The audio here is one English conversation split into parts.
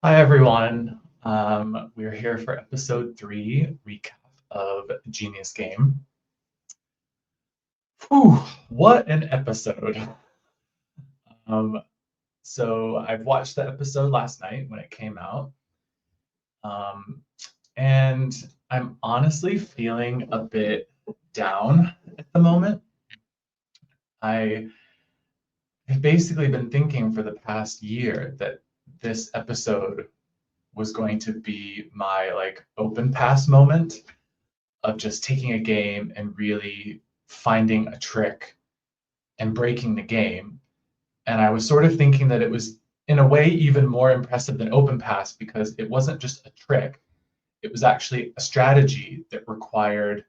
Hi, everyone. We're here for episode 3 recap of Genius Game. Whew, what an episode. Um, so I've watched the episode last night when it came out, um, and I'm honestly feeling a bit down at the moment. I have basically been thinking for the past year that this episode was going to be my open pass moment of just taking a game and really finding a trick and breaking the game. And I was sort of thinking that it was, in a way, even more impressive than Open Pass because it wasn't just a trick, it was actually a strategy that required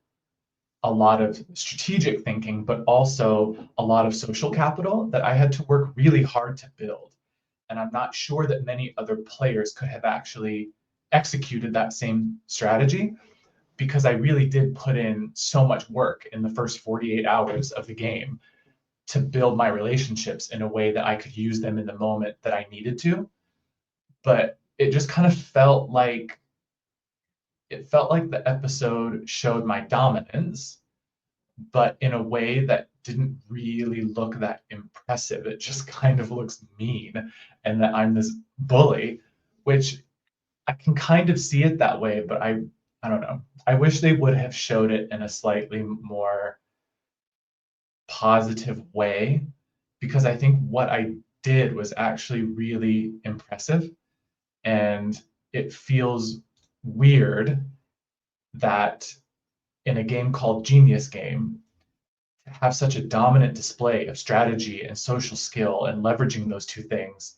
a lot of strategic thinking, but also a lot of social capital that I had to work really hard to build. And I'm not sure that many other players could have actually executed that same strategy because I really did put in so much work in the first 48 hours of the game to build my relationships in a way that I could use them in the moment that I needed to. But it just kind of felt like the episode showed my dominance, but in a way that didn't really look that impressive. It just kind of looks mean and that I'm this bully, which I can kind of see it that way, but I don't know. I wish they would have showed it in a slightly more positive way because I think what I did was actually really impressive. And it feels weird that in a game called Genius Game, to have such a dominant display of strategy and social skill and leveraging those two things,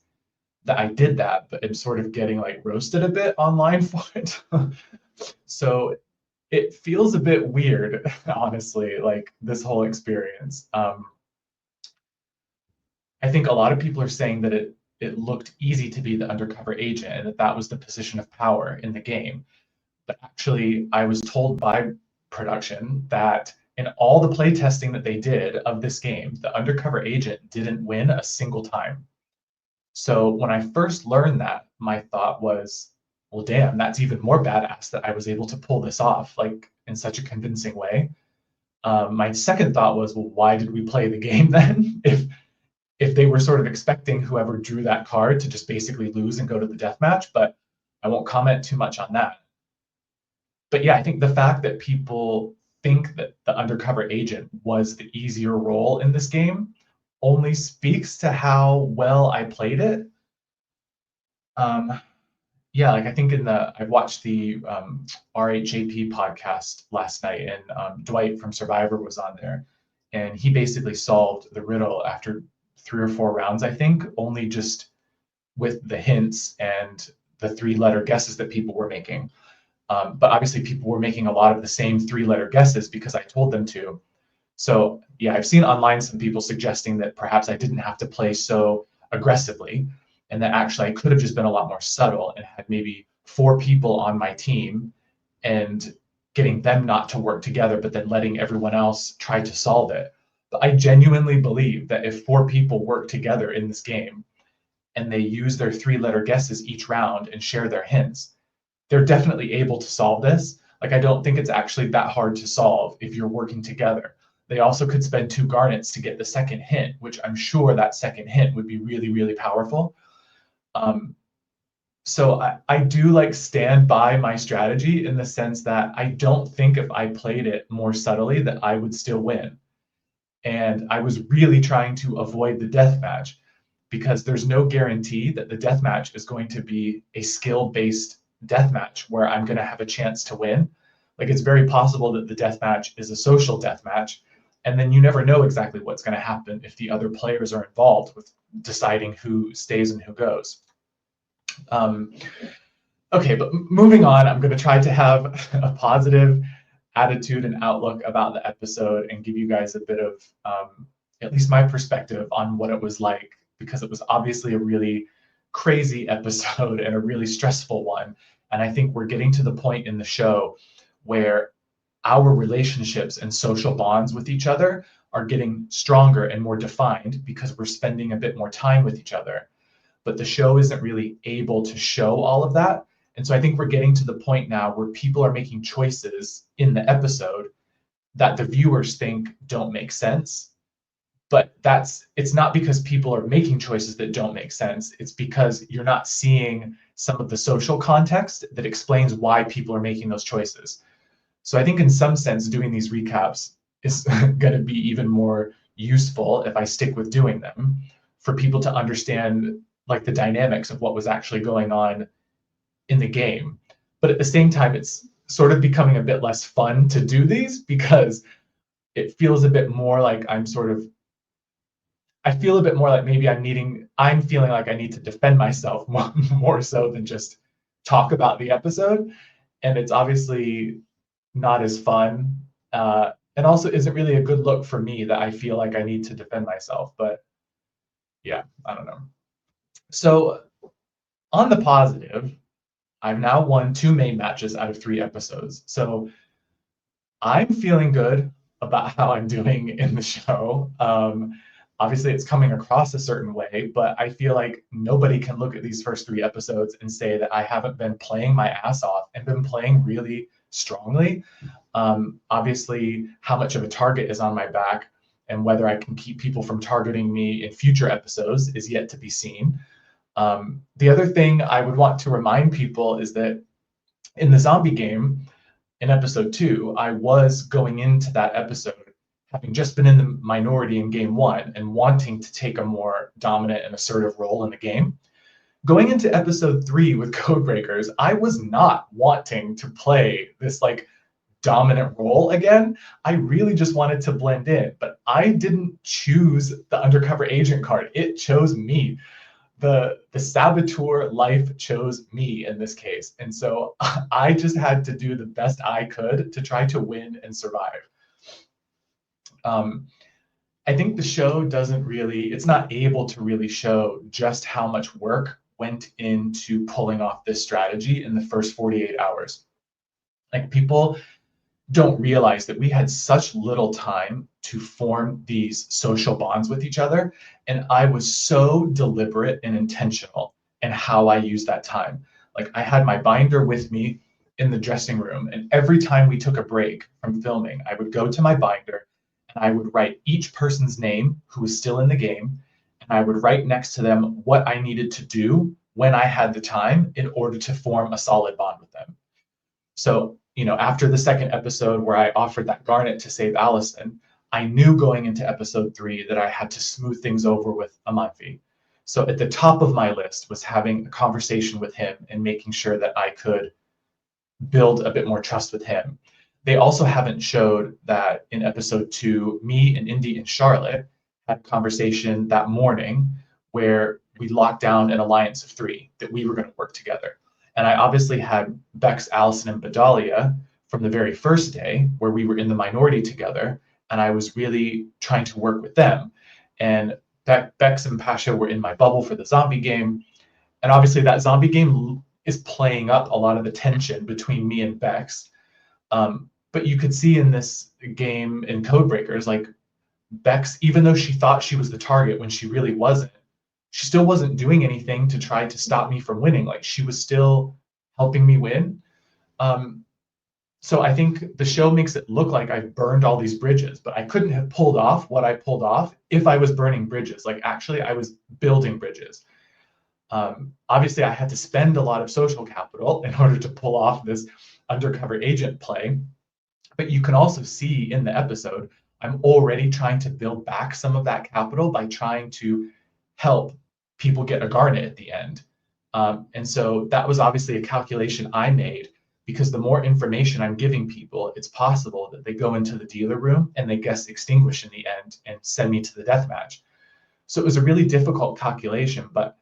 that I did that, but I'm sort of getting roasted a bit online for it. So it feels a bit weird, honestly, like this whole experience. I think a lot of people are saying that it looked easy to be the undercover agent and that that was the position of power in the game. But actually, I was told by production that in all the playtesting that they did of this game, the undercover agent didn't win a single time. So when I first learned that, my thought was, well, damn, that's even more badass that I was able to pull this off in such a convincing way. My second thought was, well, why did we play the game then? If they were sort of expecting whoever drew that card to just basically lose and go to the death match, but I won't comment too much on that. But yeah, I think the fact that people think that the undercover agent was the easier role in this game only speaks to how well I played it. Um, yeah, I think I watched the RHAP podcast last night, and Dwight from Survivor was on there, and he basically solved the riddle after 3 or 4 rounds, I think, only just with the hints and the 3-letter guesses that people were making. But obviously, people were making a lot of the same 3-letter guesses because I told them to. So yeah, I've seen online some people suggesting that perhaps I didn't have to play so aggressively, and that actually I could have just been a lot more subtle and had maybe 4 people on my team and getting them not to work together, but then letting everyone else try to solve it. But I genuinely believe that if 4 people work together in this game and they use their 3-letter guesses each round and share their hints, they're definitely able to solve this. I don't think it's actually that hard to solve if you're working together. They also could spend 2 garnets to get the second hint, which I'm sure that second hint would be really, really powerful. Um, so I do stand by my strategy in the sense that I don't think if I played it more subtly that I would still win. And I was really trying to avoid the death match because there's no guarantee that the death match is going to be a skill-based death match where I'm going to have a chance to win. It's very possible that the death match is a social death match, and then you never know exactly what's going to happen if the other players are involved with deciding who stays and who goes. Um, okay, but moving on, I'm going to try to have a positive attitude and outlook about the episode and give you guys a bit of at least my perspective on what it was like, because it was obviously a really crazy episode and a really stressful one. And I think we're getting to the point in the show where our relationships and social bonds with each other are getting stronger and more defined because we're spending a bit more time with each other. but the show isn't really able to show all of that. And so I think we're getting to the point now where people are making choices in the episode that the viewers think don't make sense. But it's not because people are making choices that don't make sense. It's because you're not seeing some of the social context that explains why people are making those choices. So I think in some sense, doing these recaps is going to be even more useful if I stick with doing them, for people to understand like the dynamics of what was actually going on in the game. But at the same time, it's sort of becoming a bit less fun to do these, because it feels a bit more like I feel a bit more like maybe I'm feeling like I need to defend myself more so than just talk about the episode. And it's obviously not as fun. And also isn't really a good look for me that I feel like I need to defend myself. But yeah, I don't know. So on the positive, I've now won 2 main matches out of 3 episodes. So I'm feeling good about how I'm doing in the show. Obviously, it's coming across a certain way, but I feel like nobody can look at these first 3 episodes and say that I haven't been playing my ass off and been playing really strongly. Obviously, how much of a target is on my back and whether I can keep people from targeting me in future episodes is yet to be seen. The other thing I would want to remind people is that in the zombie game, in episode 2, I was going into that episode having just been in the minority in game 1 and wanting to take a more dominant and assertive role in the game. Going into episode 3 with Codebreakers, I was not wanting to play this like dominant role again. I really just wanted to blend in, but I didn't choose the undercover agent card. It chose me. The saboteur life chose me in this case. And so I just had to do the best I could to try to win and survive. I think the show it's not able to really show just how much work went into pulling off this strategy in the first 48 hours. Like, people don't realize that we had such little time to form these social bonds with each other. And I was so deliberate and intentional in how I used that time. Like, I had my binder with me in the dressing room, and every time we took a break from filming, I would go to my binder and I would write each person's name who was still in the game, and I would write next to them what I needed to do when I had the time in order to form a solid bond with them. So, after the second episode where I offered that garnet to save Allison, I knew going into episode 3 that I had to smooth things over with Amanfi. So at the top of my list was having a conversation with him and making sure that I could build a bit more trust with him. They also haven't showed that in episode 2, me and Indy and Charlotte had a conversation that morning where we locked down an alliance of 3, that we were going to work together. And I obviously had Bex, Allison, and Bedalia from the very first day where we were in the minority together, and I was really trying to work with them. And Bex and Pasha were in my bubble for the zombie game. And obviously that zombie game is playing up a lot of the tension between me and Bex. But you could see in this game in Codebreakers, like, Bex, even though she thought she was the target when she really wasn't, she still wasn't doing anything to try to stop me from winning. Like, she was still helping me win. So I think the show makes it look like I've burned all these bridges, but I couldn't have pulled off what I pulled off if I was burning bridges. Like, actually, I was building bridges. Obviously, I had to spend a lot of social capital in order to pull off this undercover agent play. But you can also see in the episode, I'm already trying to build back some of that capital by trying to help people get a garnet at the end. And so that was obviously a calculation I made, because the more information I'm giving people, it's possible that they go into the dealer room and they guess extinguish in the end and send me to the death match. So it was a really difficult calculation, but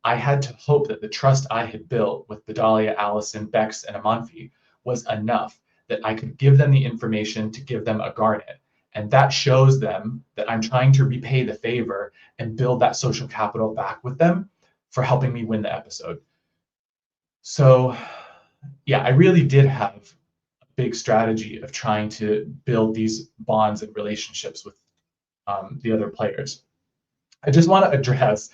I had to hope that the trust I had built with Bedalia, Allison, Bex, and Amanfi was enough that I could give them the information to give them a garnet. And that shows them that I'm trying to repay the favor and build that social capital back with them for helping me win the episode. So yeah, I really did have a big strategy of trying to build these bonds and relationships with the other players. I just want to address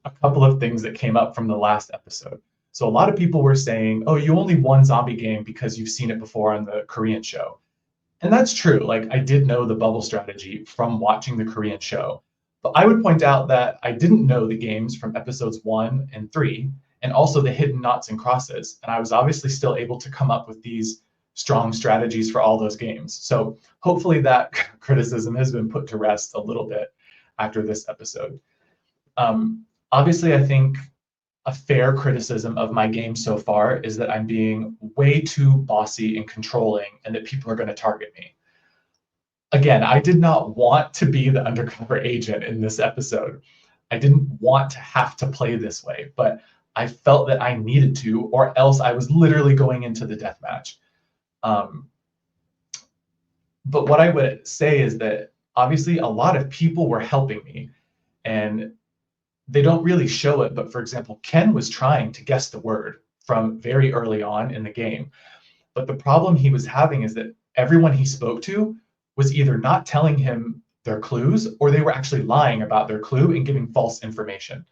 a couple of things that came up from the last episode. So a lot of people were saying, "Oh, you only won zombie game because you've seen it before on the Korean show." And that's true. Like I did know the bubble strategy from watching the Korean show. But I would point out that I didn't know the games from episodes 1 and 3 and also the hidden knots and crosses. And I was obviously still able to come up with these strong strategies for all those games. So hopefully that criticism has been put to rest a little bit after this episode. Obviously, I think a fair criticism of my game so far is that I'm being way too bossy and controlling and that people are going to target me. Again, I did not want to be the undercover agent in this episode. I didn't want to have to play this way, but I felt that I needed to, or else I was literally going into the deathmatch. But what I would say is that obviously a lot of people were helping me, and they don't really show it, but for example, Ken was trying to guess the word from very early on in the game. But the problem he was having is that everyone he spoke to was either not telling him their clues or they were actually lying about their clue and giving false information.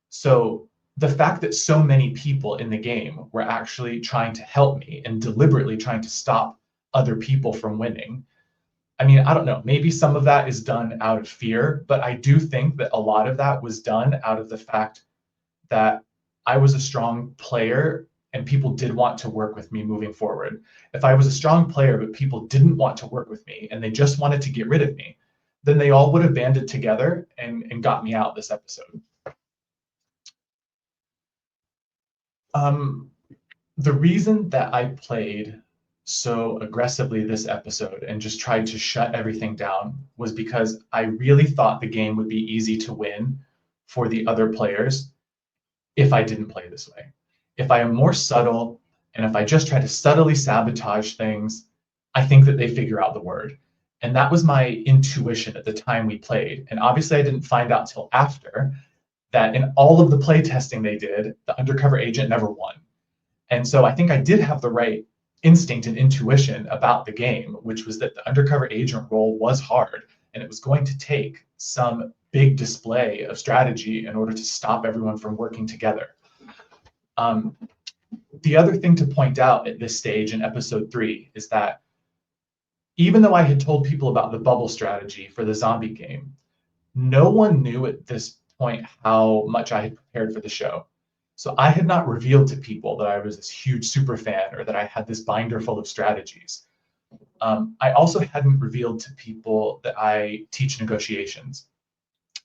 So the fact that so many people in the game were actually trying to help me and deliberately trying to stop other people from winning. I mean, I don't know, maybe some of that is done out of fear, but I do think that a lot of that was done out of the fact that I was a strong player and people did want to work with me moving forward. If I was a strong player, but people didn't want to work with me and they just wanted to get rid of me, then they all would have banded together and got me out this episode. The reason that I played so aggressively this episode and just tried to shut everything down was because I really thought the game would be easy to win for the other players if I didn't play this way. If I am more subtle and if I just try to subtly sabotage things, I think that they figure out the word. And that was my intuition at the time we played. And obviously, I didn't find out till after that in all of the play testing they did, the undercover agent never won. And so I think I did have the right instinct and intuition about the game, which was that the undercover agent role was hard and it was going to take some big display of strategy in order to stop everyone from working together. The other thing to point out at this stage in episode 3 is that even though I had told people about the bubble strategy for the zombie game, no one knew at this point how much I had prepared for the show. So I had not revealed to people that I was this huge super fan or that I had this binder full of strategies. I also hadn't revealed to people that I teach negotiations.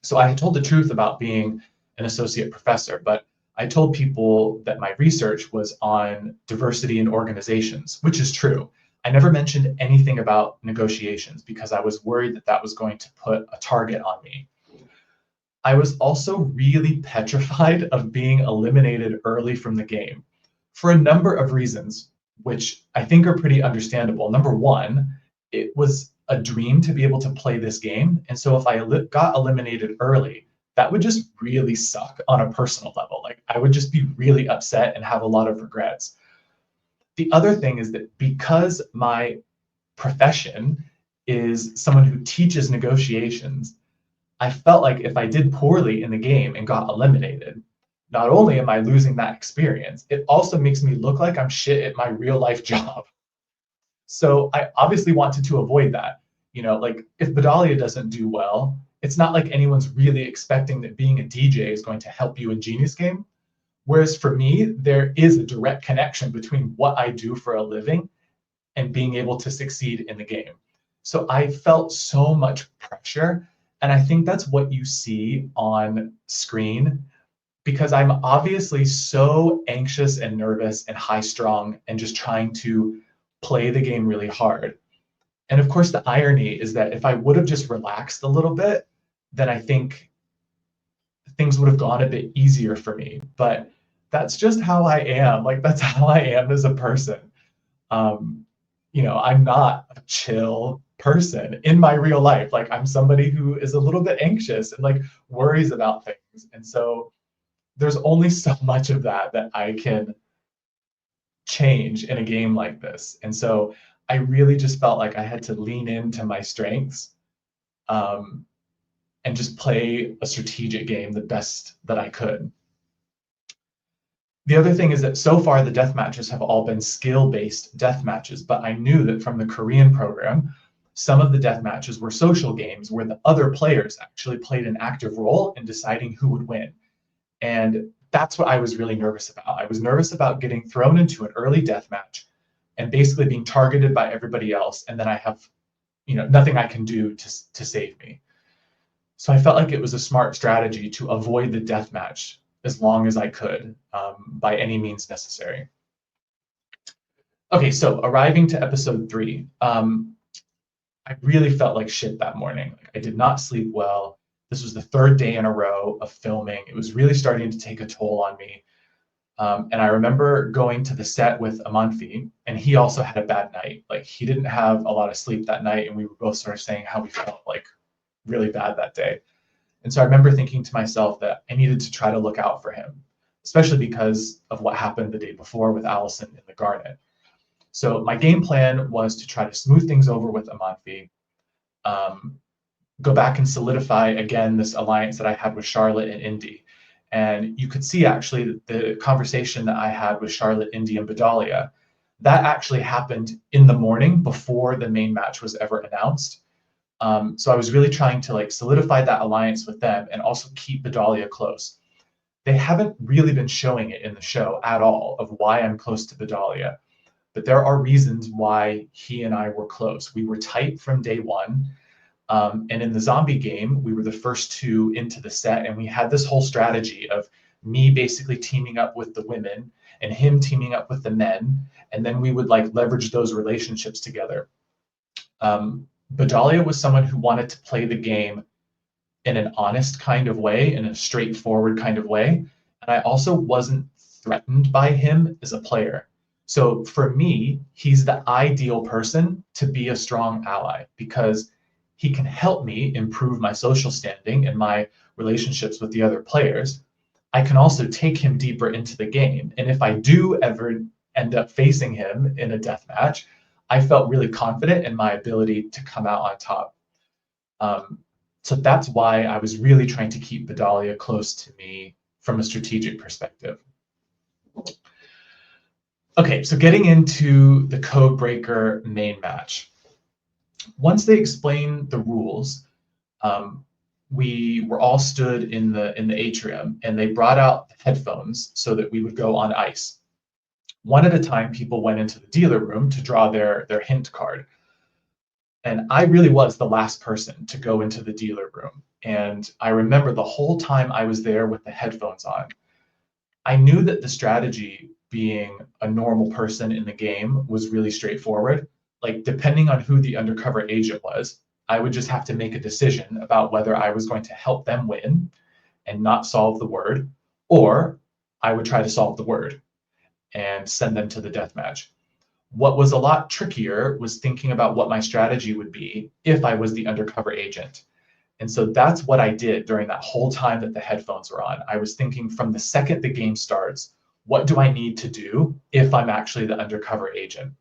So I had told the truth about being an associate professor, but I told people that my research was on diversity in organizations, which is true. I never mentioned anything about negotiations because I was worried that that was going to put a target on me. I was also really petrified of being eliminated early from the game for a number of reasons, which I think are pretty understandable. Number one, it was a dream to be able to play this game. And so if I got eliminated early, that would just really suck on a personal level. Like I would just be really upset and have a lot of regrets. The other thing is that because my profession is someone who teaches negotiations, I felt like if I did poorly in the game and got eliminated, not only am I losing that experience, it also makes me look like I'm shit at my real life job. So I obviously wanted to avoid that. You know, like if Vidalia doesn't do well, it's not like anyone's really expecting that being a DJ is going to help you in Genius Game. Whereas for me, there is a direct connection between what I do for a living and being able to succeed in the game. So I felt so much pressure. And I think that's what you see on screen because I'm obviously so anxious and nervous and high strung and just trying to play the game really hard. And of course, the irony is that if I would have just relaxed a little bit, then I think things would have gone a bit easier for me. But that's just how I am. Like, that's how I am as a person. I'm not a chill person in my real life. Like, I'm somebody who is a little bit anxious and like worries about things. And so there's only so much of that that I can change in a game like this. And so I really just felt like I had to lean into my strengths. and just play a strategic game the best that I could. The other thing is that so far the death matches have all been skill-based death matches, but I knew that from the Korean program, some of the death matches were social games where the other players actually played an active role in deciding who would win. And that's what I was really nervous about. I was nervous about getting thrown into an early death match and basically being targeted by everybody else, and then I have, nothing I can do to save me. So I felt like it was a smart strategy to avoid the death match as long as I could, by any means necessary. Okay, so arriving to episode 3, I really felt like shit that morning. I did not sleep well. This was the 3rd day in a row of filming. It was really starting to take a toll on me. And I remember going to the set with Amanfi, and he also had a bad night. Like, he didn't have a lot of sleep that night, and we were both sort of saying how we felt like really bad that day. And so I remember thinking to myself that I needed to try to look out for him, especially because of what happened the day before with Allison in the Garnet. So my game plan was to try to smooth things over with Amanfi, go back and solidify again this alliance that I had with Charlotte and Indy. And you could see actually the conversation that I had with Charlotte, Indy, and Bedalia, that actually happened in the morning before the main match was ever announced. So I was really trying to like solidify that alliance with them and also keep Bedalia close. They haven't really been showing it in the show at all of why I'm close to Bedalia, but there are reasons why he and I were close. We were tight from day one. And in the zombie game, we were the first 2 into the set, and we had this whole strategy of me basically teaming up with the women and him teaming up with the men, and then we would like leverage those relationships together. Bedalia was someone who wanted to play the game in an honest kind of way, in a straightforward kind of way, and I also wasn't threatened by him as a player. So for me, he's the ideal person to be a strong ally because he can help me improve my social standing and my relationships with the other players. I can also take him deeper into the game. And if I do ever end up facing him in a death match, I felt really confident in my ability to come out on top. So that's why I was really trying to keep Bedalia close to me from a strategic perspective. Okay, so getting into the Codebreaker main match. Once they explained the rules, we were all stood in the atrium, and they brought out the headphones so that we would go on ice. One at a time, people went into the dealer room to draw their hint card. And I really was the last person to go into the dealer room. And I remember the whole time I was there with the headphones on, I knew that the strategy, being a normal person in the game, was really straightforward. Like, depending on who the undercover agent was, I would just have to make a decision about whether I was going to help them win and not solve the word, or I would try to solve the word and send them to the deathmatch. What was a lot trickier was thinking about what my strategy would be if I was the undercover agent. And so that's what I did during that whole time that the headphones were on. I was thinking from the second the game starts, what do I need to do if I'm actually the undercover agent?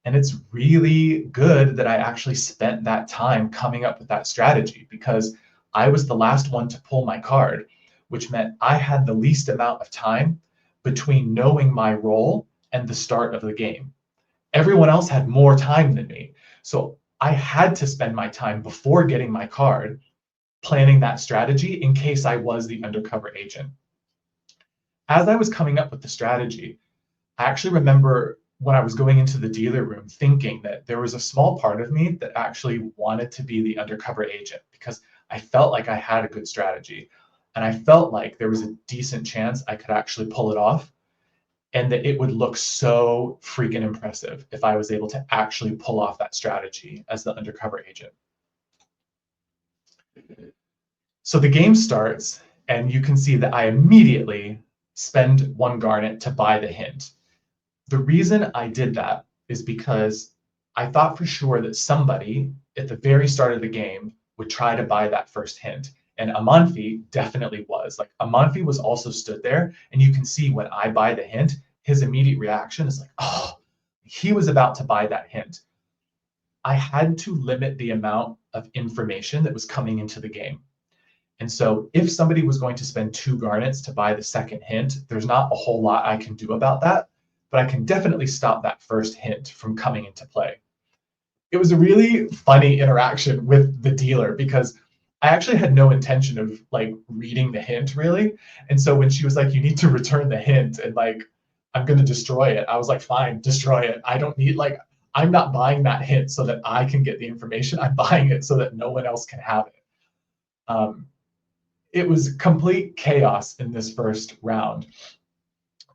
And it's really good that I actually spent that time coming up with that strategy because I was the last one to pull my card, which meant I had the least amount of time between knowing my role and the start of the game. Everyone else had more time than me. So I had to spend my time before getting my card planning that strategy in case I was the undercover agent. As I was coming up with the strategy, I actually remember when I was going into the dealer room thinking that there was a small part of me that actually wanted to be the undercover agent because I felt like I had a good strategy. And I felt like there was a decent chance I could actually pull it off and that it would look so freaking impressive if I was able to actually pull off that strategy as the undercover agent. So the game starts, and you can see that I immediately spend 1 garnet to buy the hint. The reason I did that is because I thought for sure that somebody at the very start of the game would try to buy that first hint. And Amanfi definitely was. Like, Amanfi was also stood there, and you can see when I buy the hint, his immediate reaction is like, oh, he was about to buy that hint. I had to limit the amount of information that was coming into the game. And so if somebody was going to spend 2 garnets to buy the second hint, there's not a whole lot I can do about that, but I can definitely stop that first hint from coming into play. It was a really funny interaction with the dealer because I actually had no intention of like reading the hint really. And so when she was like, you need to return the hint and like, I'm going to destroy it. I was like, fine, destroy it. I don't need like, I'm not buying that hint so that I can get the information. I'm buying it so that no one else can have it. It was complete chaos in this first round.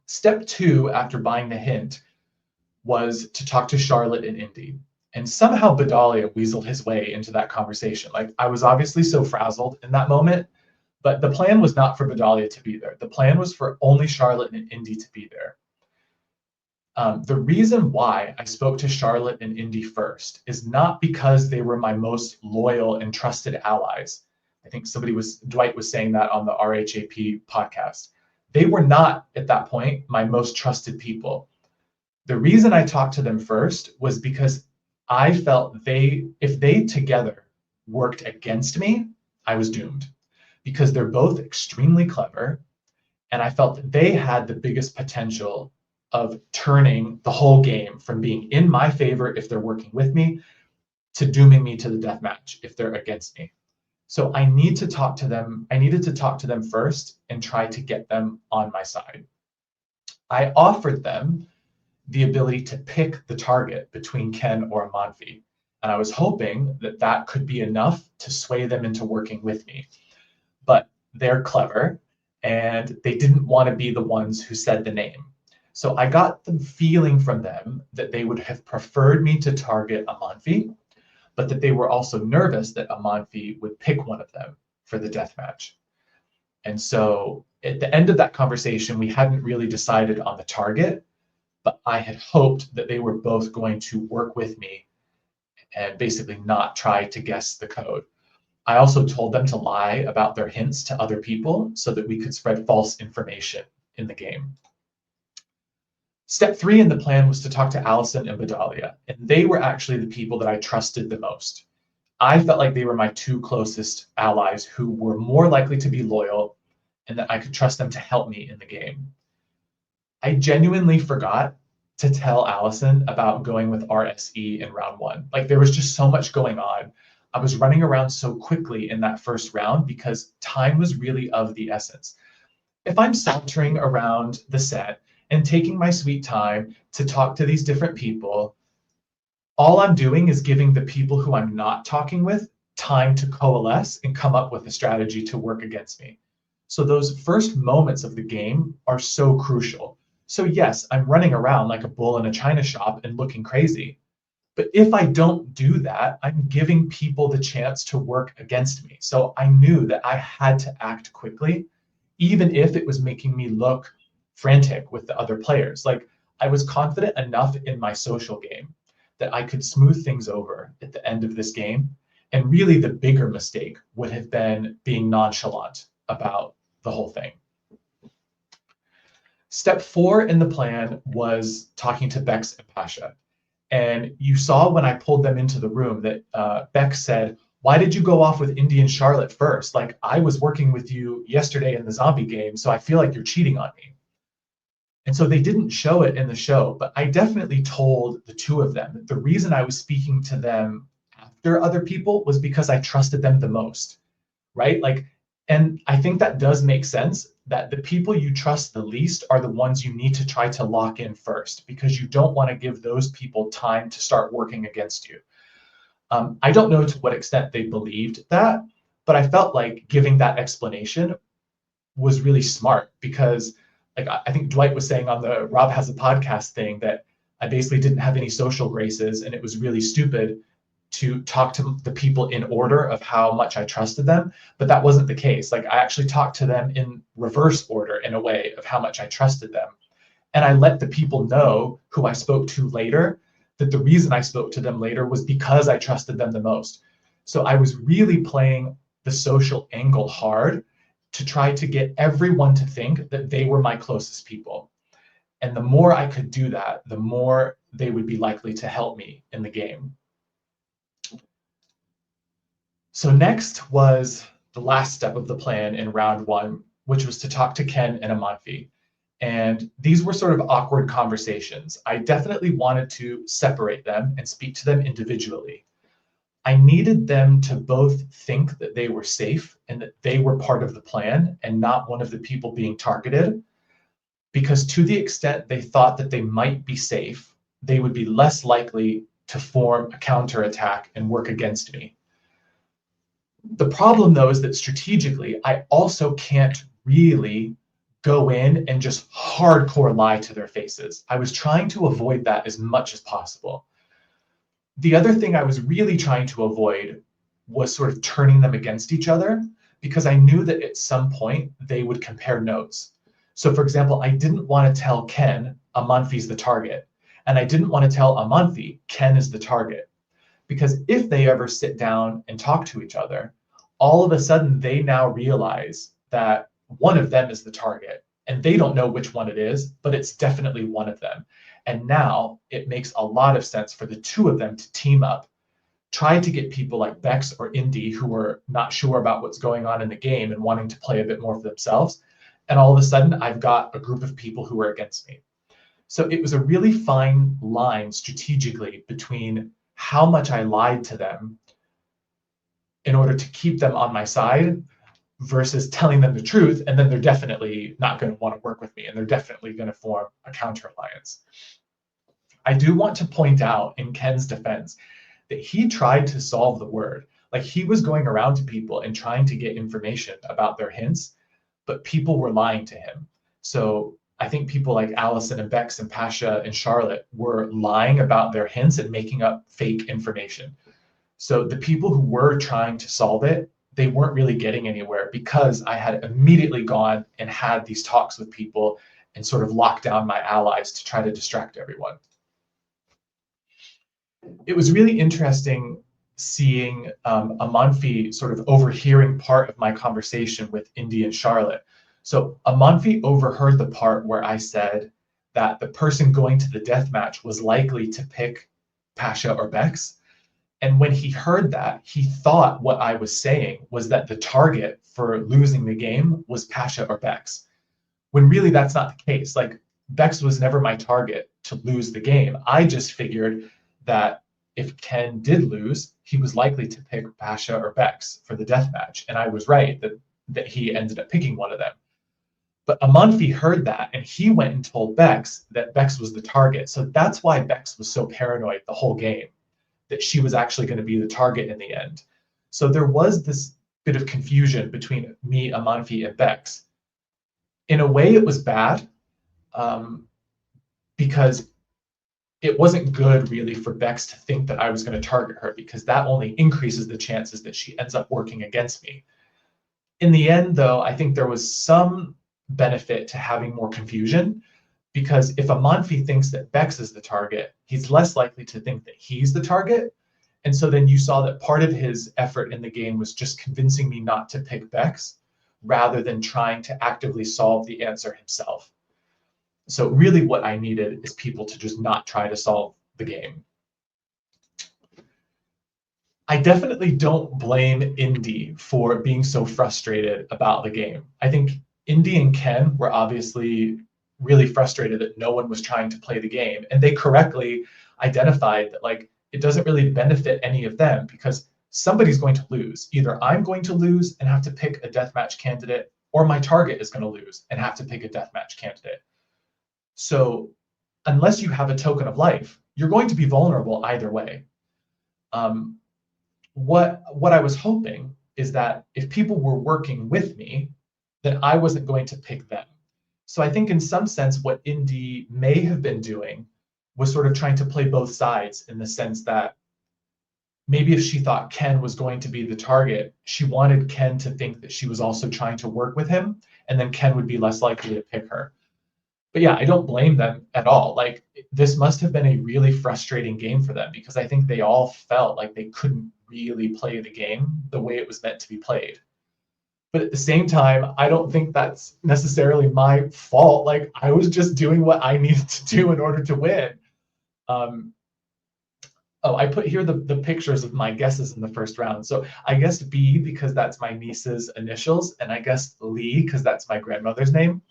Step 2 after buying the hint was to talk to Charlotte and Indy. And somehow Bedalia weaseled his way into that conversation. Like I was obviously so frazzled in that moment, but the plan was not for Bedalia to be there. The plan was for only Charlotte and Indy to be there. The reason why I spoke to Charlotte and Indy first is not because they were my most loyal and trusted allies. I think Dwight was saying that on the RHAP podcast. They were not at that point my most trusted people. The reason I talked to them first was because I felt if they together worked against me, I was doomed because they're both extremely clever. And I felt that they had the biggest potential of turning the whole game from being in my favor if they're working with me to dooming me to the death match if they're against me. So I needed to talk to them first and try to get them on my side. I offered them the ability to pick the target between Ken or Amanfi. And I was hoping that that could be enough to sway them into working with me. But they're clever and they didn't want to be the ones who said the name. So I got the feeling from them that they would have preferred me to target Amanfi, but that they were also nervous that Amanfi would pick one of them for the death match. And so at the end of that conversation, we hadn't really decided on the target, but I had hoped that they were both going to work with me and basically not try to guess the code. I also told them to lie about their hints to other people so that we could spread false information in the game. Step 3 in the plan was to talk to Allison and Bedalia, and they were actually the people that I trusted the most. I felt like they were my 2 closest allies who were more likely to be loyal and that I could trust them to help me in the game. I genuinely forgot to tell Allison about going with RSE in round 1. Like there was just so much going on. I was running around so quickly in that first round because time was really of the essence. If I'm sauntering around the set and taking my sweet time to talk to these different people, all I'm doing is giving the people who I'm not talking with time to coalesce and come up with a strategy to work against me. So those first moments of the game are so crucial. So yes, I'm running around like a bull in a china shop and looking crazy. But if I don't do that, I'm giving people the chance to work against me. So I knew that I had to act quickly, even if it was making me look frantic with the other players. Like I was confident enough in my social game that I could smooth things over at the end of this game. And really the bigger mistake would have been being nonchalant about the whole thing. Step 4 in the plan was talking to Bex and Pasha. And you saw when I pulled them into the room that Bex said, why did you go off with Indy and Charlotte first? Like I was working with you yesterday in the zombie game, so I feel like you're cheating on me. And so they didn't show it in the show, but I definitely told the 2 of them that the reason I was speaking to them after other people was because I trusted them the most, right? Like, and I think that does make sense that the people you trust the least are the ones you need to try to lock in first because you don't want to give those people time to start working against you. I don't know to what extent they believed that, but I felt like giving that explanation was really smart because like I think Dwight was saying on the Rob Has a Podcast thing that I basically didn't have any social graces and it was really stupid to talk to the people in order of how much I trusted them, but that wasn't the case. Like I actually talked to them in reverse order in a way of how much I trusted them. And I let the people know who I spoke to later that the reason I spoke to them later was because I trusted them the most. So I was really playing the social angle hard to try to get everyone to think that they were my closest people. And the more I could do that, the more they would be likely to help me in the game. So next was the last step of the plan in round one, which was to talk to Ken and Amanfi. And these were sort of awkward conversations. I definitely wanted to separate them and speak to them individually. I needed them to both think that they were safe and that they were part of the plan and not one of the people being targeted. Because to the extent they thought that they might be safe, they would be less likely to form a counterattack and work against me. The problem, though, is that strategically, I also can't really go in and just hardcore lie to their faces. I was trying to avoid that as much as possible. The other thing I was really trying to avoid was sort of turning them against each other, because I knew that at some point they would compare notes. So, for example, I didn't want to tell Ken Amanfi's the target, and I didn't want to tell Amanfi Ken is the target, because if they ever sit down and talk to each other, all of a sudden they now realize that one of them is the target, and they don't know which one it is, but it's definitely one of them. And now it makes a lot of sense for the two of them to team up, try to get people like Bex or Indy who are not sure about what's going on in the game and wanting to play a bit more for themselves. And all of a sudden, I've got a group of people who are against me. So it was a really fine line strategically between how much I lied to them in order to keep them on my side versus telling them the truth, and then they're definitely not going to want to work with me, and they're definitely going to form a counter alliance. I do want to point out in Ken's defense that he tried to solve the word. Like, he was going around to people and trying to get information about their hints, but people were lying to him. So I think people like Allison and Bex and Pasha and Charlotte were lying about their hints and making up fake information. So the people who were trying to solve it, they weren't really getting anywhere, because I had immediately gone and had these talks with people and sort of locked down my allies to try to distract everyone. It was really interesting seeing Amanfi sort of overhearing part of my conversation with Indy and Charlotte. So Amanfi overheard the part where I said that the person going to the death match was likely to pick Pasha or Bex. And when he heard that, he thought what I was saying was that the target for losing the game was Pasha or Bex, when really that's not the case. Like, Bex was never my target to lose the game. I just figured that if Ken did lose, he was likely to pick Pasha or Bex for the death match. And I was right that he ended up picking one of them. But Amanfi heard that, and he went and told Bex that Bex was the target. So that's why Bex was so paranoid the whole game, that she was actually going to be the target in the end. So there was this bit of confusion between me, Amanfi, and Bex. In a way, it was bad, because it wasn't good really for Bex to think that I was going to target her, because that only increases the chances that she ends up working against me. In the end, though, I think there was some benefit to having more confusion, because if Amanfi thinks that Bex is the target, he's less likely to think that he's the target. And so then you saw that part of his effort in the game was just convincing me not to pick Bex, rather than trying to actively solve the answer himself. So really what I needed is people to just not try to solve the game. I definitely don't blame Indy for being so frustrated about the game. I think Indy and Ken were obviously really frustrated that no one was trying to play the game, and they correctly identified that, like, it doesn't really benefit any of them, because somebody's going to lose. Either I'm going to lose and have to pick a deathmatch candidate, or my target is going to lose and have to pick a deathmatch candidate. So unless you have a token of life, you're going to be vulnerable either way. What I was hoping is that if people were working with me, then I wasn't going to pick them. So I think in some sense what Indy may have been doing was sort of trying to play both sides, in the sense that maybe if she thought Ken was going to be the target, she wanted Ken to think that she was also trying to work with him, and then Ken would be less likely to pick her. But yeah, I don't blame them at all. Like, this must have been a really frustrating game for them, because I think they all felt like they couldn't really play the game the way it was meant to be played. But at the same time, I don't think that's necessarily my fault. Like, I was just doing what I needed to do in order to win. Oh, I put here the pictures of my guesses in the first round. So I guessed B because that's my niece's initials, and I guessed Lee because that's my grandmother's name.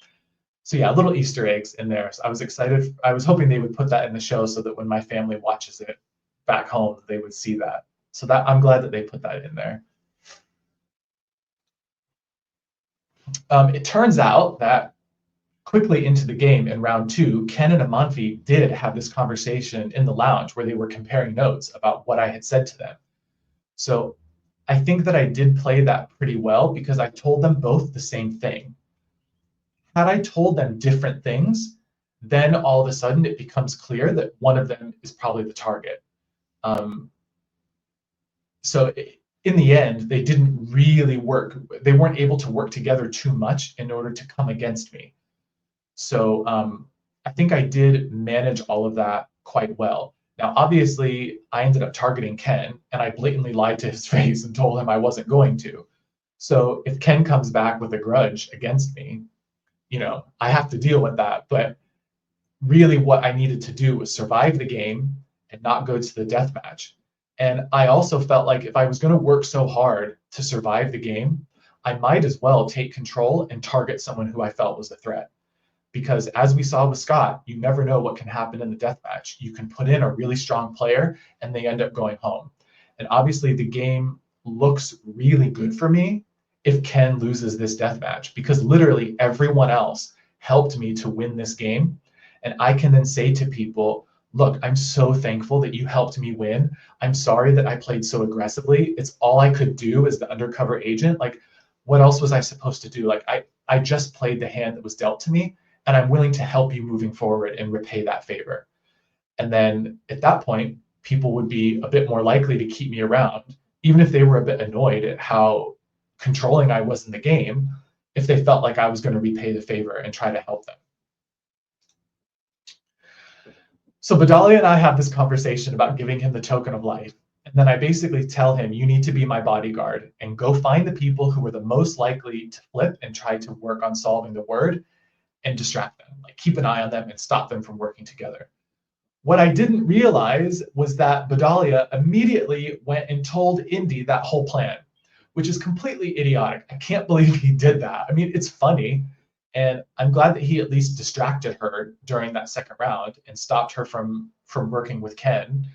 So yeah, little Easter eggs in there. So I was excited. I was hoping they would put that in the show so that when my family watches it back home, they would see that. So that I'm glad that they put that in there. It turns out that quickly into the game in round two, Ken and Amanfi did have this conversation in the lounge where they were comparing notes about what I had said to them. So I think that I did play that pretty well because I told them both the same thing. Had I told them different things, then all of a sudden it becomes clear that one of them is probably the target. Um, so in the end, they didn't really work. They weren't able to work together too much in order to come against me. So I think I did manage all of that quite well. Now, obviously, I ended up targeting Ken, and I blatantly lied to his face and told him I wasn't going to. So if Ken comes back with a grudge against me, I have to deal with that. But really, what I needed to do was survive the game and not go to the death match. And I also felt like if I was going to work so hard to survive the game, I might as well take control and target someone who I felt was a threat. Because as we saw with Scott, you never know what can happen in the death match. You can put in a really strong player and they end up going home. And obviously the game looks really good for me if Ken loses this death match, because literally everyone else helped me to win this game. And I can then say to people, look, I'm so thankful that you helped me win. I'm sorry that I played so aggressively. It's all I could do as the undercover agent. Like, what else was I supposed to do? Like, I just played the hand that was dealt to me, and I'm willing to help you moving forward and repay that favor. And then at that point, people would be a bit more likely to keep me around, even if they were a bit annoyed at how controlling I was in the game, if they felt like I was going to repay the favor and try to help them. So Bedalia and I have this conversation about giving him the token of life. And then I basically tell him, you need to be my bodyguard and go find the people who are the most likely to flip and try to work on solving the word and distract them. Like, keep an eye on them and stop them from working together. What I didn't realize was that Bedalia immediately went and told Indy that whole plan, which is completely idiotic. I can't believe he did that. I mean, it's funny. And I'm glad that he at least distracted her during that second round and stopped her from working with Ken.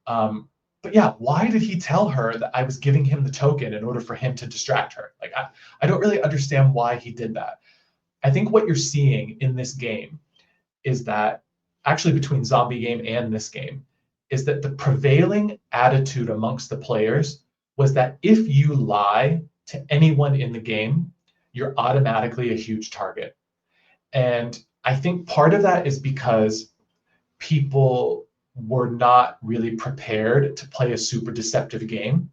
But yeah, why did he tell her that I was giving him the token in order for him to distract her? Like, I don't really understand why he did that. I think what you're seeing in this game is that, actually between Zombie Game and this game, is that the prevailing attitude amongst the players was that if you lie to anyone in the game, you're automatically a huge target. And I think part of that is because people were not really prepared to play a super deceptive game.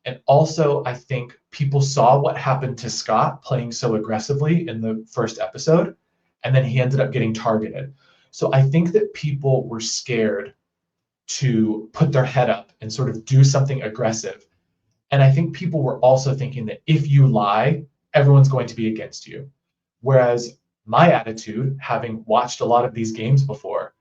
And also, I think people saw what happened to Scott playing so aggressively in the first episode, and then he ended up getting targeted. So I think that people were scared to put their head up and sort of do something aggressive. And I think people were also thinking that if you lie, everyone's going to be against you. Whereas my attitude, having watched a lot of these games before,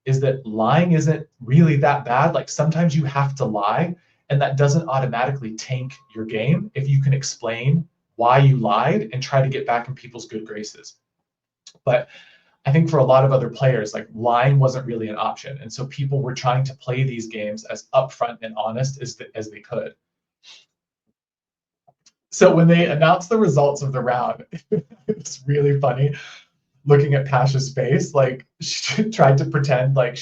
is that lying isn't really that bad. Like, sometimes you have to lie, and that doesn't automatically tank your game if you can explain why you lied and try to get back in people's good graces. But I think for a lot of other players, like, lying wasn't really an option. And so people were trying to play these games as upfront and honest as they could. So when they announced the results of the round, it's really funny looking at Pasha's face. Like, she tried to pretend like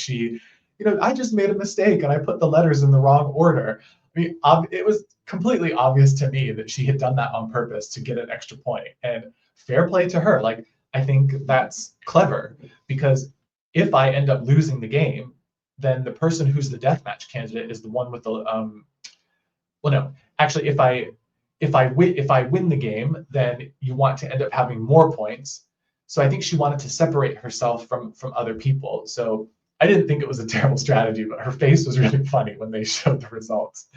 I just made a mistake and I put the letters in the wrong order. I mean, it was completely obvious to me that she had done that on purpose to get an extra point. And fair play to her. Like, I think that's clever, because if I end up losing the game, then the person who's the deathmatch candidate is the one with the well, no, actually, if I win the game, then you want to end up having more points. So I think she wanted to separate herself from other people. So I didn't think it was a terrible strategy, but her face was really funny when they showed the results.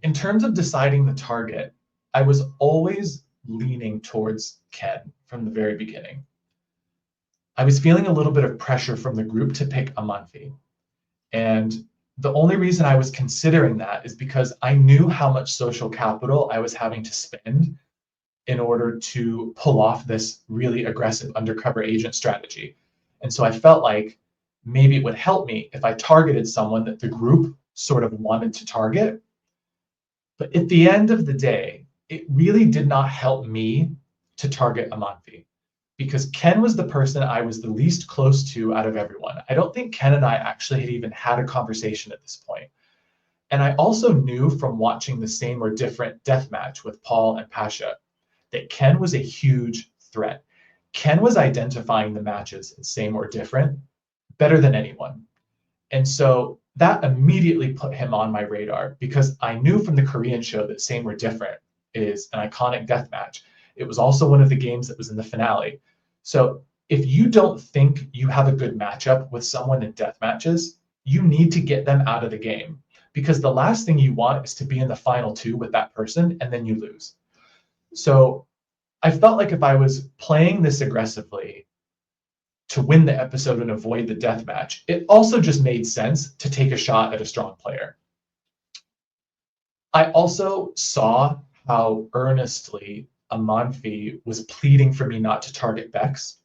In terms of deciding the target, I was always leaning towards Ken from the very beginning. I was feeling a little bit of pressure from the group to pick Amanfi. And the only reason I was considering that is because I knew how much social capital I was having to spend in order to pull off this really aggressive undercover agent strategy. And so I felt like maybe it would help me if I targeted someone that the group sort of wanted to target. But at the end of the day, it really did not help me to target Amanfi because Ken was the person I was the least close to out of everyone. I don't think Ken and I actually had even had a conversation at this point. And I also knew from watching the Same or Different deathmatch with Paul and Pasha that Ken was a huge threat. Ken was identifying the matches in Same or Different better than anyone. And so that immediately put him on my radar because I knew from the Korean show that Same or Different is an iconic death match. It was also one of the games that was in the finale. So if you don't think you have a good matchup with someone in death matches, you need to get them out of the game because the last thing you want is to be in the final two with that person and then you lose. So I felt like if I was playing this aggressively to win the episode and avoid the death match, it also just made sense to take a shot at a strong player. I also saw how earnestly Amanfi was pleading for me not to target Bex.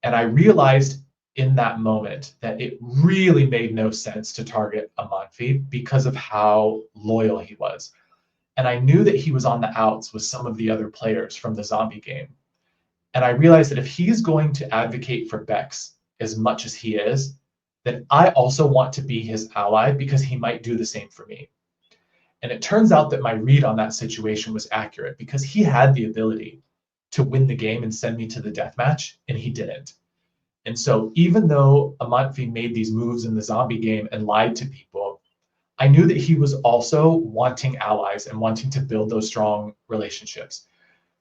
And I realized in that moment that it really made no sense to target Amanfi because of how loyal he was. And I knew that he was on the outs with some of the other players from the zombie game. And I realized that if he's going to advocate for Bex as much as he is, then I also want to be his ally because he might do the same for me. And it turns out that my read on that situation was accurate because he had the ability to win the game and send me to the deathmatch, and he didn't. And so even though Amanfi made these moves in the zombie game and lied to people, I knew that he was also wanting allies and wanting to build those strong relationships.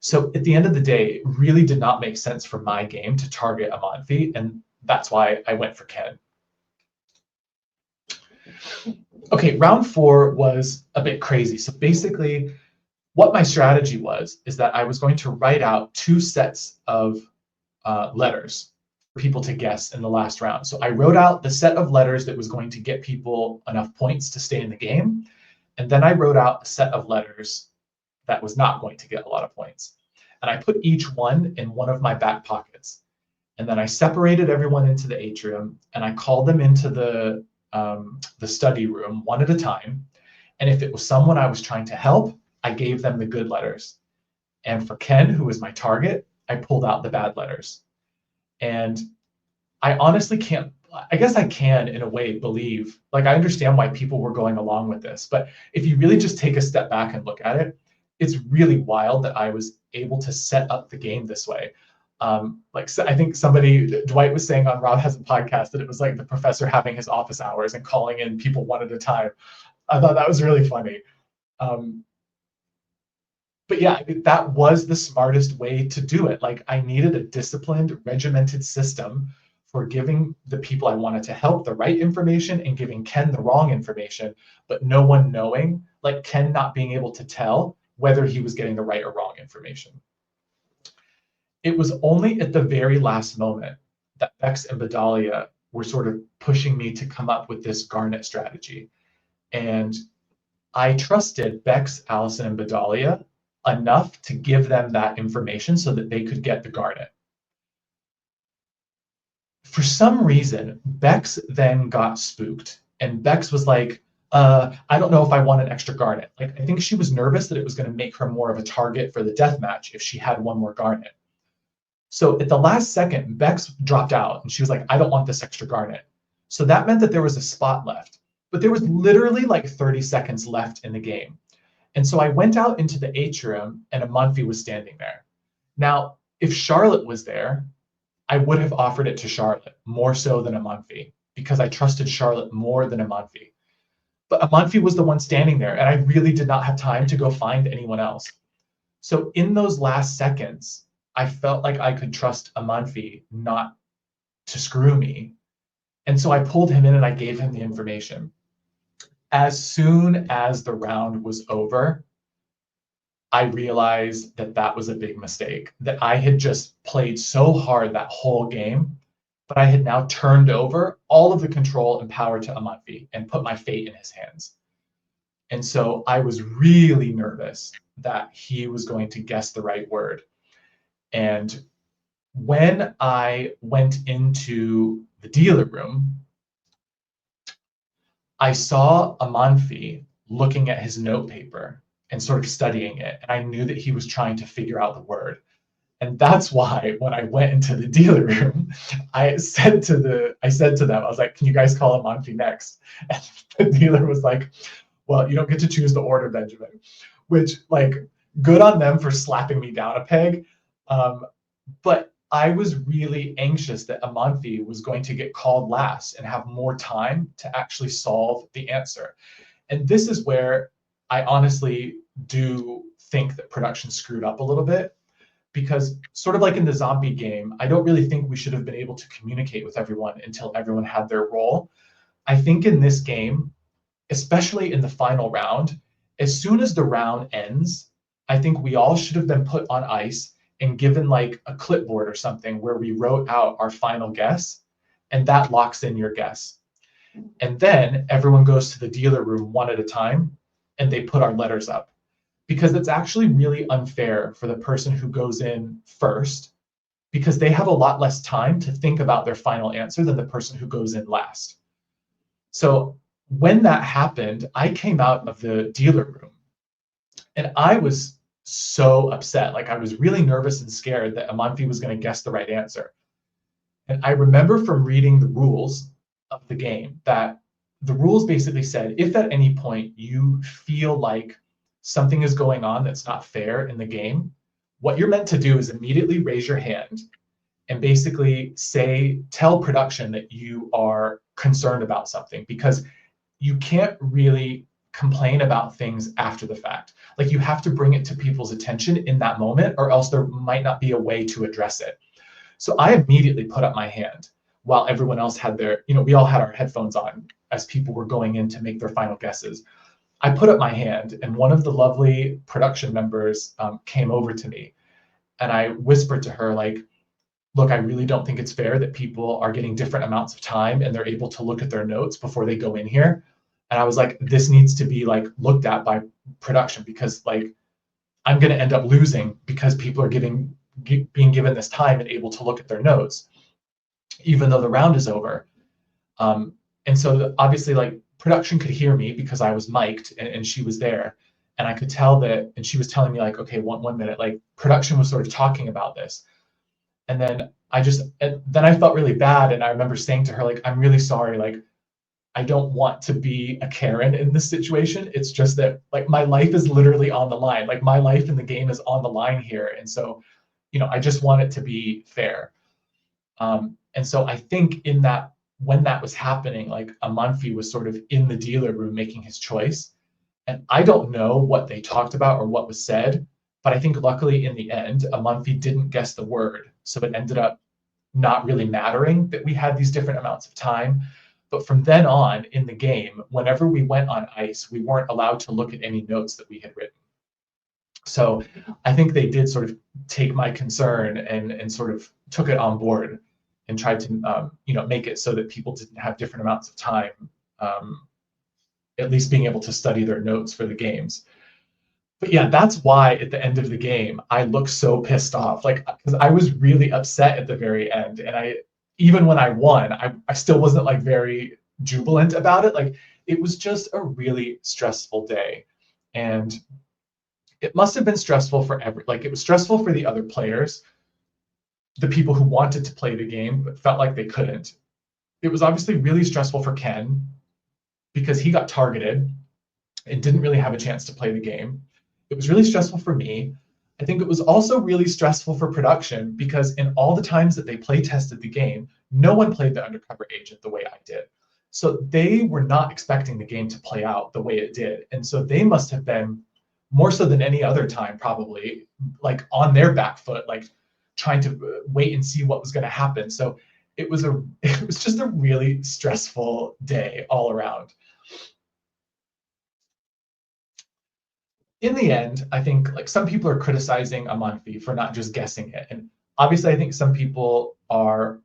So at the end of the day, it really did not make sense for my game to target Amanfi, and that's why I went for Ken. Okay, round 4 was a bit crazy. So basically, what my strategy was is that I was going to write out 2 sets of letters for people to guess in the last round. So I wrote out the set of letters that was going to get people enough points to stay in the game, and then I wrote out a set of letters that was not going to get a lot of points. And I put each one in one of my back pockets. And then I separated everyone into the atrium and I called them into the study room one at a time. And if it was someone I was trying to help, I gave them the good letters. And for Ken, who was my target, I pulled out the bad letters. And I honestly can't, I guess I can in a way believe, like I understand why people were going along with this, but if you really just take a step back and look at it, it's really wild that I was able to set up the game this way. Like I think Dwight was saying on Rob Has a Podcast that it was like the professor having his office hours and calling in people one at a time. I thought that was really funny. But yeah, that was the smartest way to do it. Like I needed a disciplined, regimented system for giving the people I wanted to help the right information and giving Ken the wrong information, but no one knowing, like Ken not being able to tell whether he was getting the right or wrong information. It was only at the very last moment that Bex and Bedalia were sort of pushing me to come up with this Garnet strategy. And I trusted Bex, Allison, and Bedalia enough to give them that information so that they could get the Garnet. For some reason, Bex then got spooked, and Bex was like, I don't know if I want an extra Garnet. Like, I think she was nervous that it was going to make her more of a target for the death match if she had one more Garnet. So at the last second, Bex dropped out, and she was like, I don't want this extra Garnet. So that meant that there was a spot left, but there was literally like 30 seconds left in the game. And so I went out into the atrium, and Amanfi was standing there. Now, if Charlotte was there, I would have offered it to Charlotte more so than Amanfi because I trusted Charlotte more than Amanfi. But Amanfi was the one standing there, and I really did not have time to go find anyone else. So in those last seconds, I felt like I could trust Amanfi not to screw me. And so I pulled him in and I gave him the information. As soon as the round was over, I realized that that was a big mistake, that I had just played so hard that whole game, but I had now turned over all of the control and power to Amanfi and put my fate in his hands. And so I was really nervous that he was going to guess the right word. And when I went into the dealer room, I saw Amanfi looking at his notepaper and sort of studying it. And I knew that he was trying to figure out the word. And that's why when I went into the dealer room, I said to them, I was like, can you guys call Amanfi next? And the dealer was like, well, you don't get to choose the order, Benjamin, which, like, good on them for slapping me down a peg. But I was really anxious that Amanfi was going to get called last and have more time to actually solve the answer. And this is where I honestly do think that production screwed up a little bit, because sort of like in the zombie game, I don't really think we should have been able to communicate with everyone until everyone had their role. I think in this game, especially in the final round, as soon as the round ends, I think we all should have been put on ice and given like a clipboard or something where we wrote out our final guess, and that locks in your guess. And then everyone goes to the dealer room one at a time and they put our letters up, because it's actually really unfair for the person who goes in first, because they have a lot less time to think about their final answer than the person who goes in last. So when that happened, I came out of the dealer room and I was so upset. Like, I was really nervous and scared that Amanfi was going to guess the right answer. And I remember from reading the rules of the game that the rules basically said, if at any point you feel like something is going on that's not fair in the game, what you're meant to do is immediately raise your hand and basically tell production that you are concerned about something, because you can't really complain about things after the fact. Like, you have to bring it to people's attention in that moment, or else there might not be a way to address it. So I immediately put up my hand while everyone else had their, we all had our headphones on as people were going in to make their final guesses. I put up my hand, and one of the lovely production members came over to me, and I whispered to her, like, look, I really don't think it's fair that people are getting different amounts of time and they're able to look at their notes before they go in here. And I was like, this needs to be like looked at by production, because like I'm going to end up losing because people are being given this time and able to look at their notes, even though the round is over. And so obviously, like, production could hear me because I was mic'd and she was there. And I could tell that, and she was telling me like, okay, one minute, like production was sort of talking about this. And then I felt really bad. And I remember saying to her, like, I'm really sorry. Like, I don't want to be a Karen in this situation. It's just that, like, my life is literally on the line. Like, my life in the game is on the line here. And so, I just want it to be fair. And so I think when that was happening, like, Amanfi was sort of in the dealer room making his choice. And I don't know what they talked about or what was said, but I think luckily in the end, Amanfi didn't guess the word. So it ended up not really mattering that we had these different amounts of time. But from then on in the game, whenever we went on ice, we weren't allowed to look at any notes that we had written. So I think they did sort of take my concern and sort of took it on board and tried to make it so that people didn't have different amounts of time, at least being able to study their notes for the games. But yeah, that's why at the end of the game, I looked so pissed off, like, because I was really upset at the very end. And even when I won, I still wasn't like very jubilant about it. Like, it was just a really stressful day. And it must have been stressful for it was stressful for the other players, the people who wanted to play the game but felt like they couldn't. It was obviously really stressful for Ken because he got targeted and didn't really have a chance to play the game. It was really stressful for me. I think it was also really stressful for production because in all the times that they play tested the game, no one played the undercover agent the way I did. So they were not expecting the game to play out the way it did. And so they must have been, more so than any other time probably, like on their back foot, like trying to wait and see what was going to happen. So it was just a really stressful day all around. in the end, I think like some people are criticizing Amanfi for not just guessing it. And obviously, I think some people are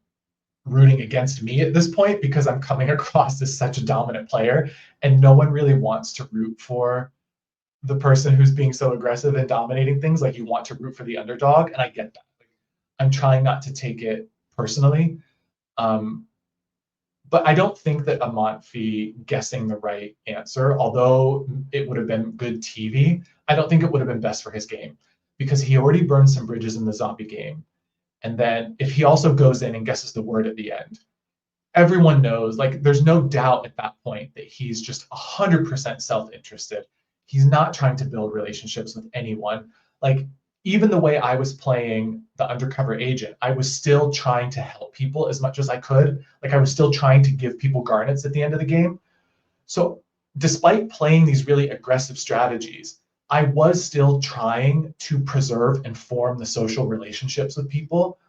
rooting against me at this point because I'm coming across as such a dominant player, and no one really wants to root for the person who's being so aggressive and dominating things. Like you want to root for the underdog, and I get that. Like, I'm trying not to take it personally. Um, but I don't think that Amanfi guessing the right answer, although it would have been good TV, I don't think it would have been best for his game because he already burned some bridges in the zombie game. And then if he also goes in and guesses the word at the end, everyone knows, like, there's no doubt at that point that he's just 100% self-interested. He's not trying to build relationships with anyone. Like, even the way I was playing the undercover agent, I was still trying to help people as much as I could. Like, I was still trying to give people garnets at the end of the game. So, despite playing these really aggressive strategies, I was still trying to preserve and form the social relationships with people.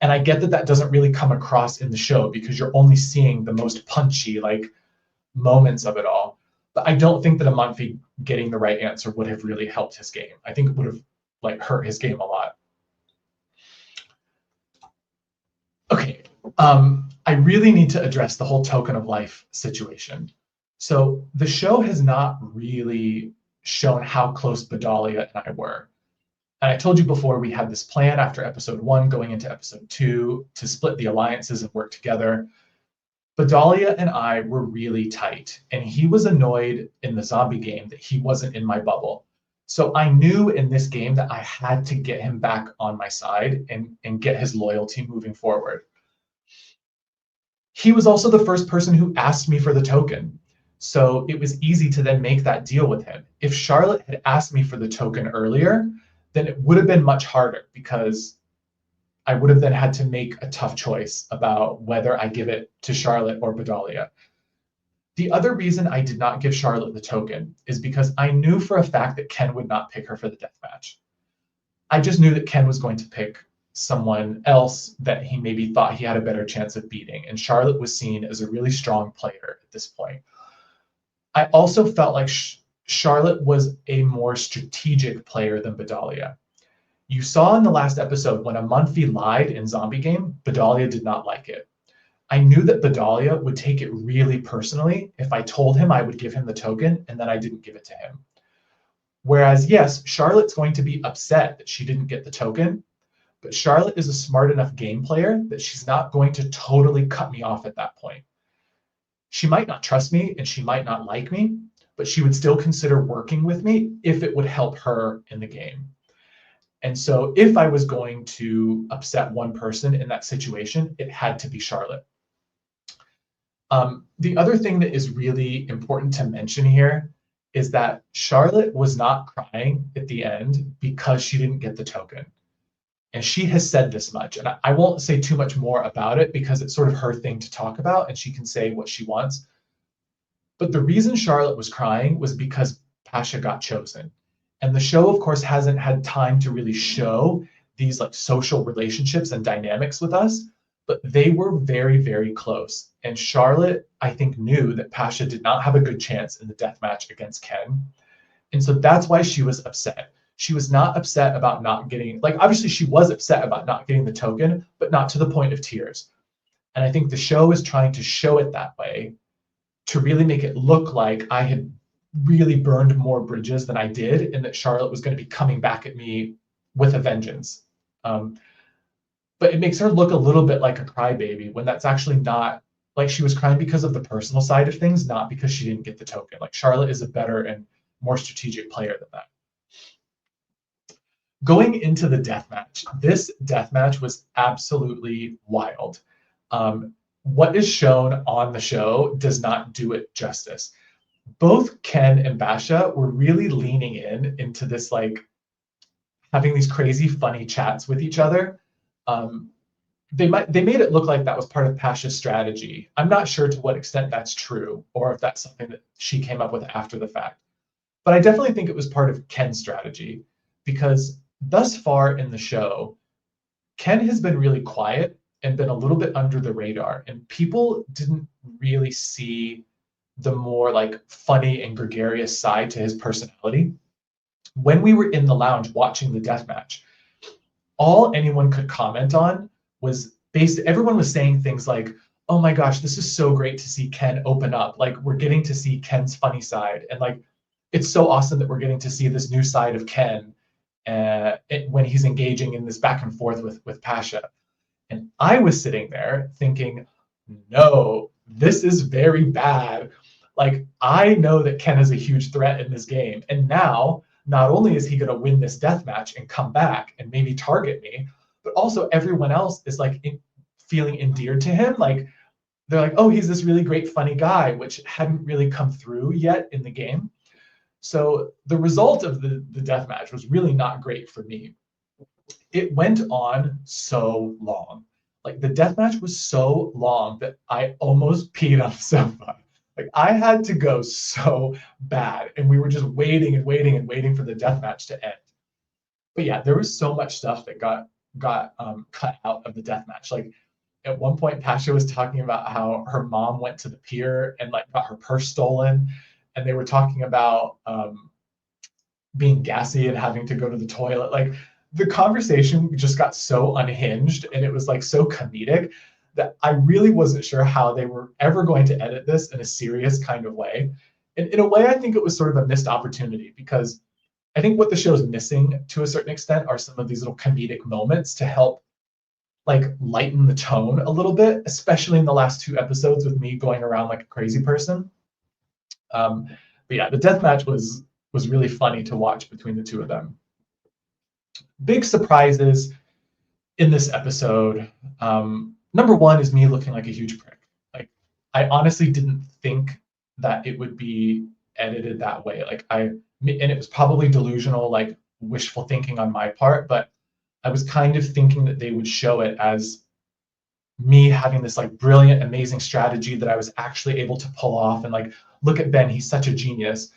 And I get that that doesn't really come across in the show because you're only seeing the most punchy like moments of it all. But I don't think that Amanfi getting the right answer would have really helped his game. I think it would have like hurt his game a lot. Okay, I really need to address the whole token of life situation. So the show has not really shown how close Bedalia and I were. And I told you before we had this plan after episode 1 going into episode 2 to split the alliances and work together. Bedalia and I were really tight, and he was annoyed in the zombie game that he wasn't in my bubble. So I knew in this game that I had to get him back on my side and get his loyalty moving forward. He was also the first person who asked me for the token. So it was easy to then make that deal with him. If Charlotte had asked me for the token earlier, then it would have been much harder because I would have then had to make a tough choice about whether I give it to Charlotte or Bedalia. The other reason I did not give Charlotte the token is because I knew for a fact that Ken would not pick her for the deathmatch. I just knew that Ken was going to pick someone else that he maybe thought he had a better chance of beating, and Charlotte was seen as a really strong player at this point. I also felt like Charlotte was a more strategic player than Bedalia. You saw in the last episode when Amanfi lied in Zombie Game, Bedalia did not like it. I knew that Bedalia would take it really personally if I told him I would give him the token and then I didn't give it to him. Whereas, yes, Charlotte's going to be upset that she didn't get the token, but Charlotte is a smart enough game player that she's not going to totally cut me off at that point. She might not trust me and she might not like me, but she would still consider working with me if it would help her in the game. And so if I was going to upset one person in that situation, it had to be Charlotte. The other thing that is really important to mention here is that Charlotte was not crying at the end because she didn't get the token. And she has said this much, and I won't say too much more about it because it's sort of her thing to talk about and she can say what she wants. But the reason Charlotte was crying was because Pasha got chosen. And the show, of course, hasn't had time to really show these like social relationships and dynamics with us, but they were very, very close. And Charlotte, I think, knew that Pasha did not have a good chance in the death match against Ken. And so that's why she was upset. She was not upset about not getting, like, obviously she was upset about not getting the token, but not to the point of tears. And I think the show is trying to show it that way to really make it look like I had really burned more bridges than I did, and that Charlotte was going to be coming back at me with a vengeance. But it makes her look a little bit like a crybaby when that's actually not. Like, she was crying because of the personal side of things, not because she didn't get the token. Like, Charlotte is a better and more strategic player than that. Going into the deathmatch, this deathmatch was absolutely wild. What is shown on the show does not do it justice. Both Ken and Basha were really leaning into this, like, having these crazy funny chats with each other. They made it look like that was part of Pasha's strategy. I'm not sure to what extent that's true or if that's something that she came up with after the fact. But I definitely think it was part of Ken's strategy because thus far in the show, Ken has been really quiet and been a little bit under the radar, and people didn't really see the more like funny and gregarious side to his personality. when we were in the lounge watching the deathmatch, all anyone could comment on was everyone was saying things like, oh my gosh, this is so great to see Ken open up. Like, we're getting to see Ken's funny side. And like, it's so awesome that we're getting to see this new side of Ken when he's engaging in this back and forth with Pasha. And I was sitting there thinking, no, this is very bad. Like, I know that Ken is a huge threat in this game. And now, not only is he going to win this death match and come back and maybe target me, but also everyone else is like feeling endeared to him. Like, they're like, oh, he's this really great, funny guy, which hadn't really come through yet in the game. So the result of the death match was really not great for me. It went on so long. Like, the death match was so long that I almost peed on the sofa. Like, I had to go so bad, and we were just waiting and waiting and waiting for the death match to end. But yeah, there was so much stuff that got cut out of the death match. Like, at one point, Pasha was talking about how her mom went to the pier and like got her purse stolen, and they were talking about being gassy and having to go to the toilet. Like, the conversation just got so unhinged, and it was like so comedic that I really wasn't sure how they were ever going to edit this in a serious kind of way. And in a way, I think it was sort of a missed opportunity, because I think what the show is missing to a certain extent are some of these little comedic moments to help like lighten the tone a little bit, especially in the last 2 episodes with me going around like a crazy person. But yeah, the deathmatch was really funny to watch between the two of them. Big surprises in this episode. Number one is me looking like a huge prick. Like, I honestly didn't think that it would be edited that way. Like, and it was probably delusional, like wishful thinking on my part, but I was kind of thinking that they would show it as me having this like brilliant, amazing strategy that I was actually able to pull off. And like, look at Ben, he's such a genius.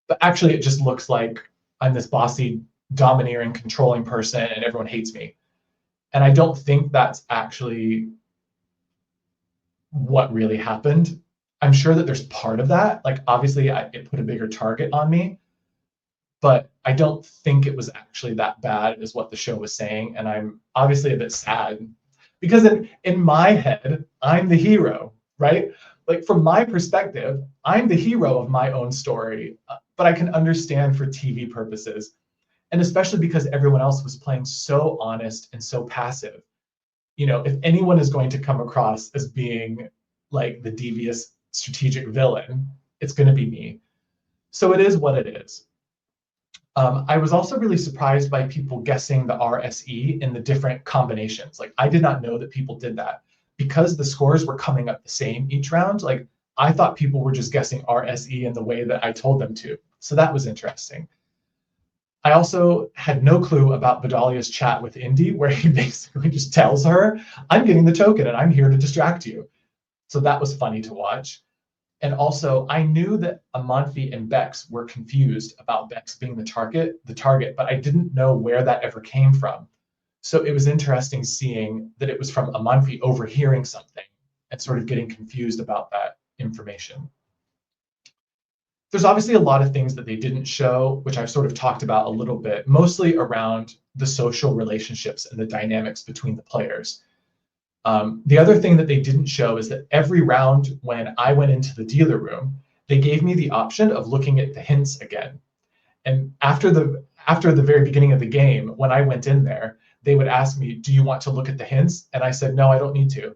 But actually, it just looks like I'm this bossy, domineering, controlling person, and everyone hates me. And I don't think that's actually what really happened. I'm sure that there's part of that. Like, obviously, it put a bigger target on me, but I don't think it was actually that bad, is what the show was saying. And I'm obviously a bit sad, because in my head, I'm the hero, right? Like, from my perspective, I'm the hero of my own story, but I can understand for TV purposes. And especially because everyone else was playing so honest and so passive. You know, if anyone is going to come across as being like the devious strategic villain, it's going to be me. So it is what it is. I was also really surprised by people guessing the RSE in the different combinations. Like, I did not know that people did that. Because the scores were coming up the same each round, like, I thought people were just guessing RSE in the way that I told them to. So that was interesting. I also had no clue about Vidalia's chat with Indy, where he basically just tells her, I'm getting the token and I'm here to distract you. So that was funny to watch. And also, I knew that Amanfi and Bex were confused about Bex being the target, but I didn't know where that ever came from. So it was interesting seeing that it was from Amanfi overhearing something and sort of getting confused about that information. There's obviously a lot of things that they didn't show, which I've sort of talked about a little bit, mostly around the social relationships and the dynamics between the players. The other thing that they didn't show is that every round when I went into the dealer room, they gave me the option of looking at the hints again. And after the very beginning of the game, when I went in there, they would ask me, do you want to look at the hints? And I said, no, I don't need to.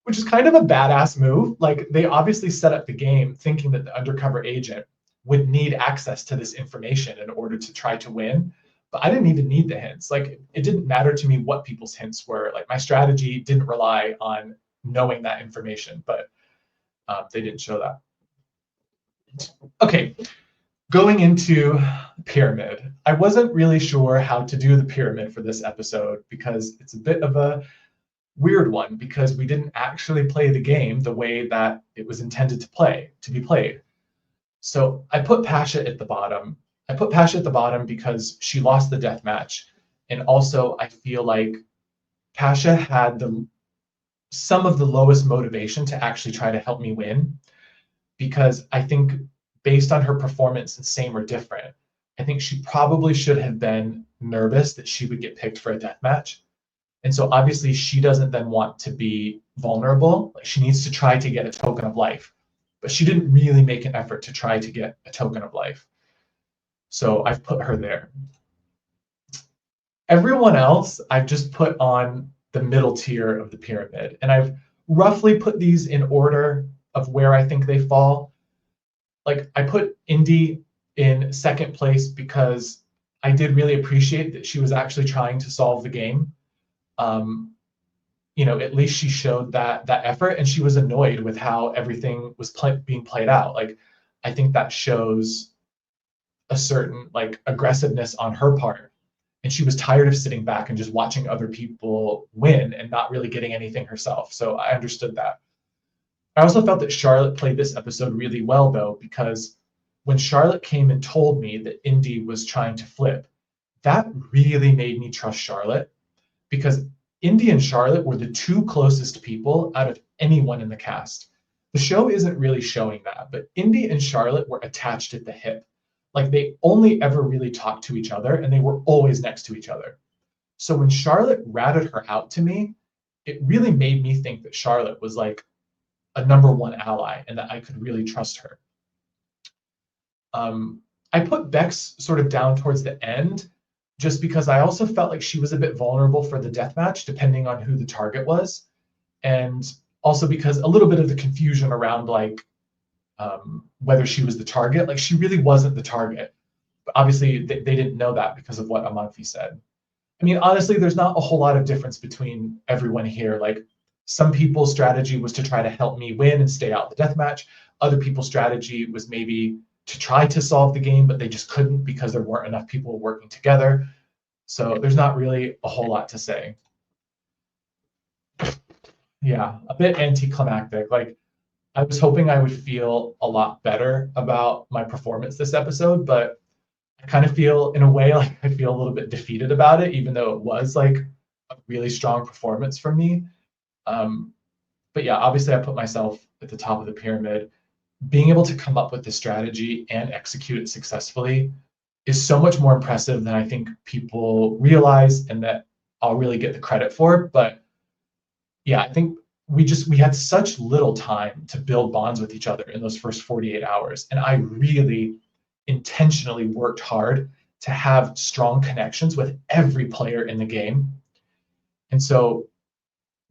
Which is kind of a badass move. Like, they obviously set up the game thinking that the undercover agent would need access to this information in order to try to win. But I didn't even need the hints. Like, it didn't matter to me what people's hints were. Like, my strategy didn't rely on knowing that information, but they didn't show that. Okay, going into pyramid. I wasn't really sure how to do the pyramid for this episode, because it's a bit of a weird one, because we didn't actually play the game the way that it was intended to be played. So I put Pasha at the bottom. I put Pasha at the bottom because she lost the death match. And also, I feel like Pasha had some of the lowest motivation to actually try to help me win, because I think based on her performance in Same or Different, I think she probably should have been nervous that she would get picked for a death match. And so obviously she doesn't then want to be vulnerable. Like, she needs to try to get a token of life, but she didn't really make an effort to try to get a token of life. So I've put her there. Everyone else I've just put on the middle tier of the pyramid, and I've roughly put these in order of where I think they fall. Like, I put Indy in second place because I did really appreciate that she was actually trying to solve the game. At least she showed that effort, and she was annoyed with how everything was being played out. Like, I think that shows a certain like aggressiveness on her part, and she was tired of sitting back and just watching other people win and not really getting anything herself. So I understood that. I also felt that Charlotte played this episode really well, though, because when Charlotte came and told me that Indy was trying to flip, that really made me trust Charlotte, because Indy and Charlotte were the two closest people out of anyone in the cast. The show isn't really showing that, but Indy and Charlotte were attached at the hip. Like, they only ever really talked to each other, and they were always next to each other. So when Charlotte ratted her out to me, it really made me think that Charlotte was like a number one ally and that I could really trust her. I put Bex sort of down towards the end just because I also felt like she was a bit vulnerable for the deathmatch, depending on who the target was. And also because a little bit of the confusion around like whether she was the target. Like, she really wasn't the target. But obviously they didn't know that because of what Amalfi said. I mean, honestly, there's not a whole lot of difference between everyone here. Like, some people's strategy was to try to help me win and stay out the deathmatch. Other people's strategy was maybe to try to solve the game, but they just couldn't because there weren't enough people working together. So there's not really a whole lot to say. Yeah, a bit anticlimactic. Like, I was hoping I would feel a lot better about my performance this episode, but I kind of feel, in a way, like I feel a little bit defeated about it, even though it was like a really strong performance from me. But yeah, obviously I put myself at the top of the pyramid. Being able to come up with the strategy and execute it successfully is so much more impressive than I think people realize, and that I'll really get the credit for. But yeah, I think we had such little time to build bonds with each other in those first 48 hours. And I really intentionally worked hard to have strong connections with every player in the game. And so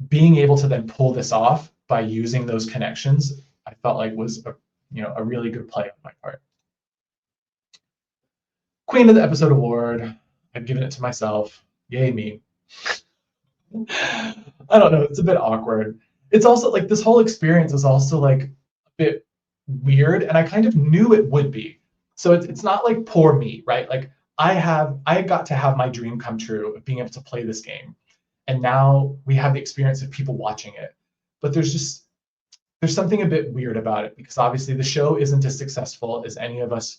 being able to then pull this off by using those connections, I felt like was a really good play on my part. Queen of the Episode award. I've given it to myself. Yay me. I don't know. It's a bit awkward. It's also like this whole experience is also like a bit weird, and I kind of knew it would be. So it's not like poor me, right? Like, I got to have my dream come true of being able to play this game, and now we have the experience of people watching it. But there's something a bit weird about it, because obviously the show isn't as successful as any of us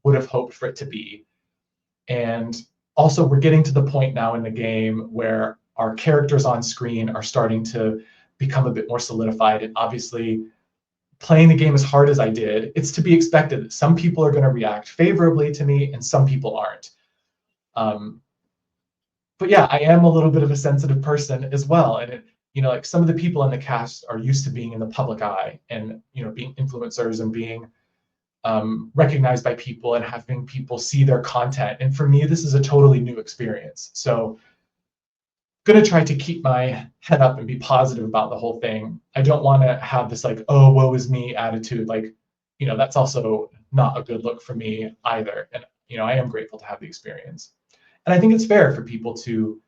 would have hoped for it to be. And also, we're getting to the point now in the game where our characters on screen are starting to become a bit more solidified. And obviously, playing the game as hard as I did, it's to be expected that some people are going to react favorably to me and some people aren't. But yeah, I am a little bit of a sensitive person as well. And like, some of the people in the cast are used to being in the public eye and being influencers and being recognized by people and having people see their content. And for me, this is a totally new experience. So I'm going to try to keep my head up and be positive about the whole thing. I don't want to have this like, oh, woe is me attitude. Like, that's also not a good look for me either. And, I am grateful to have the experience. And I think it's fair for people to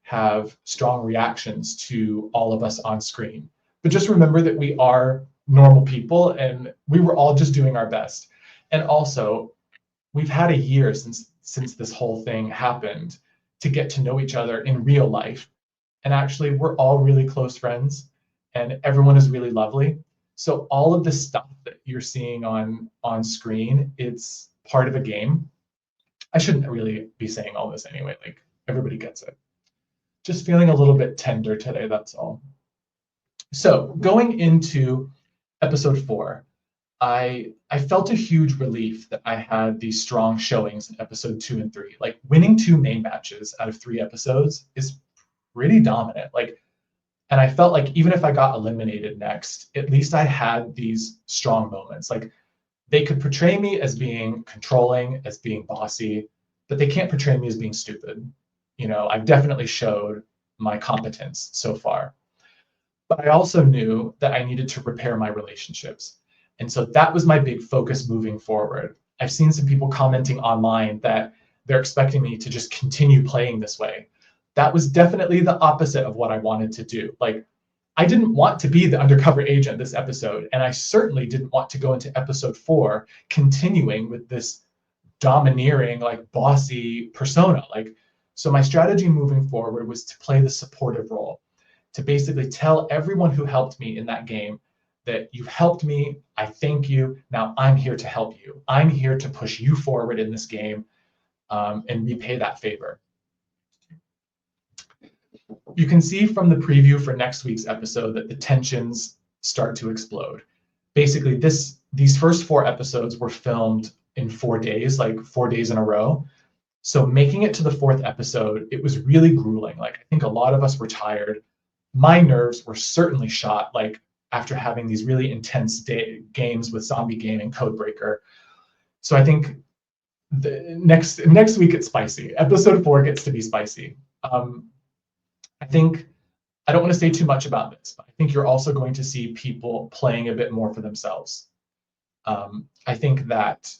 have strong reactions to all of us on screen. But just remember that we are normal people and we were all just doing our best. And also, we've had a year since this whole thing happened to get to know each other in real life. And actually, we're all really close friends and everyone is really lovely. So all of the stuff that you're seeing on screen, it's part of a game. I shouldn't really be saying all this anyway, like, everybody gets it. Just feeling a little bit tender today, that's all. So going into episode 4, I felt a huge relief that I had these strong showings in episode 2 and 3. Like winning 2 main matches out of 3 episodes is pretty dominant. Like, and I felt like even if I got eliminated next, at least I had these strong moments. Like they could portray me as being controlling, as being bossy, but they can't portray me as being stupid. You know, I've definitely showed my competence so far. But I also knew that I needed to repair my relationships. And so that was my big focus moving forward. I've seen some people commenting online that they're expecting me to just continue playing this way. That was definitely the opposite of what I wanted to do. Like, I didn't want to be the undercover agent this episode, and I certainly didn't want to go into episode 4 continuing with this domineering, like bossy persona. Like, so my strategy moving forward was to play the supportive role, to basically tell everyone who helped me in that game that you've helped me, I thank you, now I'm here to help you. I'm here to push you forward in this game and repay that favor. You can see from the preview for next week's episode that the tensions start to explode. Basically, these first 4 episodes were filmed in 4 days, like 4 days in a row. So making it to the 4th episode, it was really grueling. Like I think a lot of us were tired. My nerves were certainly shot, like after having these really intense games with Zombie Game and Codebreaker. So I think the next week it's spicy. Episode 4 gets to be spicy. I think I don't want to say too much about this, but I think you're also going to see people playing a bit more for themselves. I think that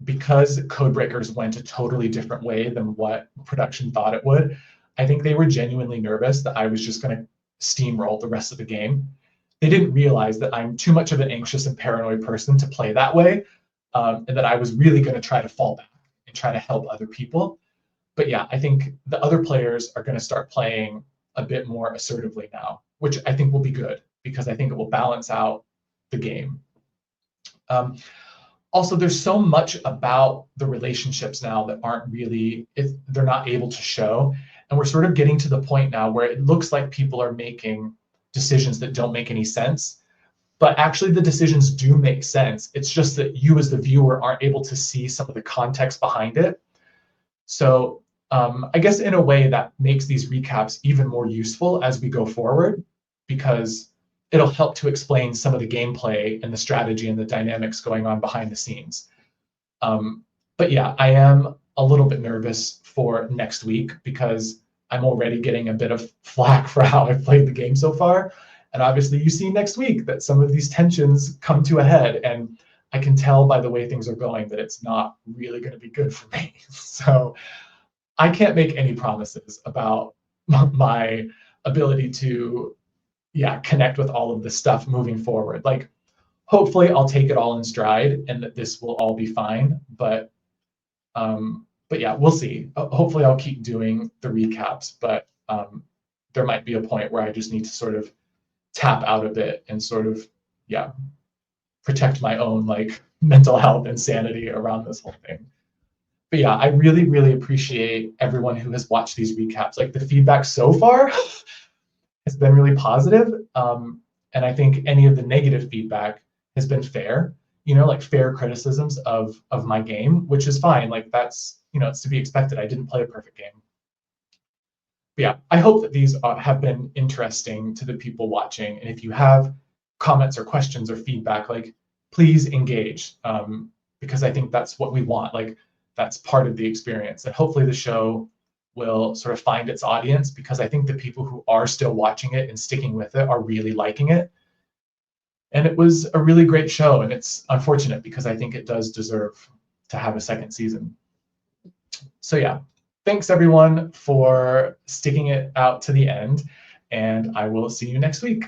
because Codebreakers went a totally different way than what production thought it would, I think they were genuinely nervous that I was just going to steamroll the rest of the game. They didn't realize that I'm too much of an anxious and paranoid person to play that way, and that I was really going to try to fall back and try to help other people. But yeah, I think the other players are going to start playing a bit more assertively now, which I think will be good because I think it will balance out the game. Also, there's so much about the relationships now that aren't really, they're not able to show. And we're sort of getting to the point now where it looks like people are making decisions that don't make any sense. But actually, the decisions do make sense. It's just that you as the viewer aren't able to see some of the context behind it. So I guess in a way that makes these recaps even more useful as we go forward, because it'll help to explain some of the gameplay and the strategy and the dynamics going on behind the scenes. But yeah, I am a little bit nervous for next week because I'm already getting a bit of flack for how I've played the game so far. And obviously you see next week that some of these tensions come to a head, and I can tell by the way things are going that it's not really going to be good for me. So I can't make any promises about my ability to connect with all of this stuff moving forward. Like, hopefully I'll take it all in stride and that this will all be fine. But yeah, we'll see. Hopefully I'll keep doing the recaps, but there might be a point where I just need to sort of tap out a bit and sort of, protect my own like mental health and sanity around this whole thing. But yeah, I really, really appreciate everyone who has watched these recaps. Like the feedback so far has been really positive. And I think any of the negative feedback has been fair, like fair criticisms of my game, which is fine. Like that's, it's to be expected. I didn't play a perfect game. But yeah, I hope that these have been interesting to the people watching. And if you have comments or questions or feedback, like please engage, because I think that's what we want. Like that's part of the experience. And hopefully the show will sort of find its audience, because I think the people who are still watching it and sticking with it are really liking it. And it was a really great show, and it's unfortunate because I think it does deserve to have a second season. So yeah, thanks everyone for sticking it out to the end, and I will see you next week.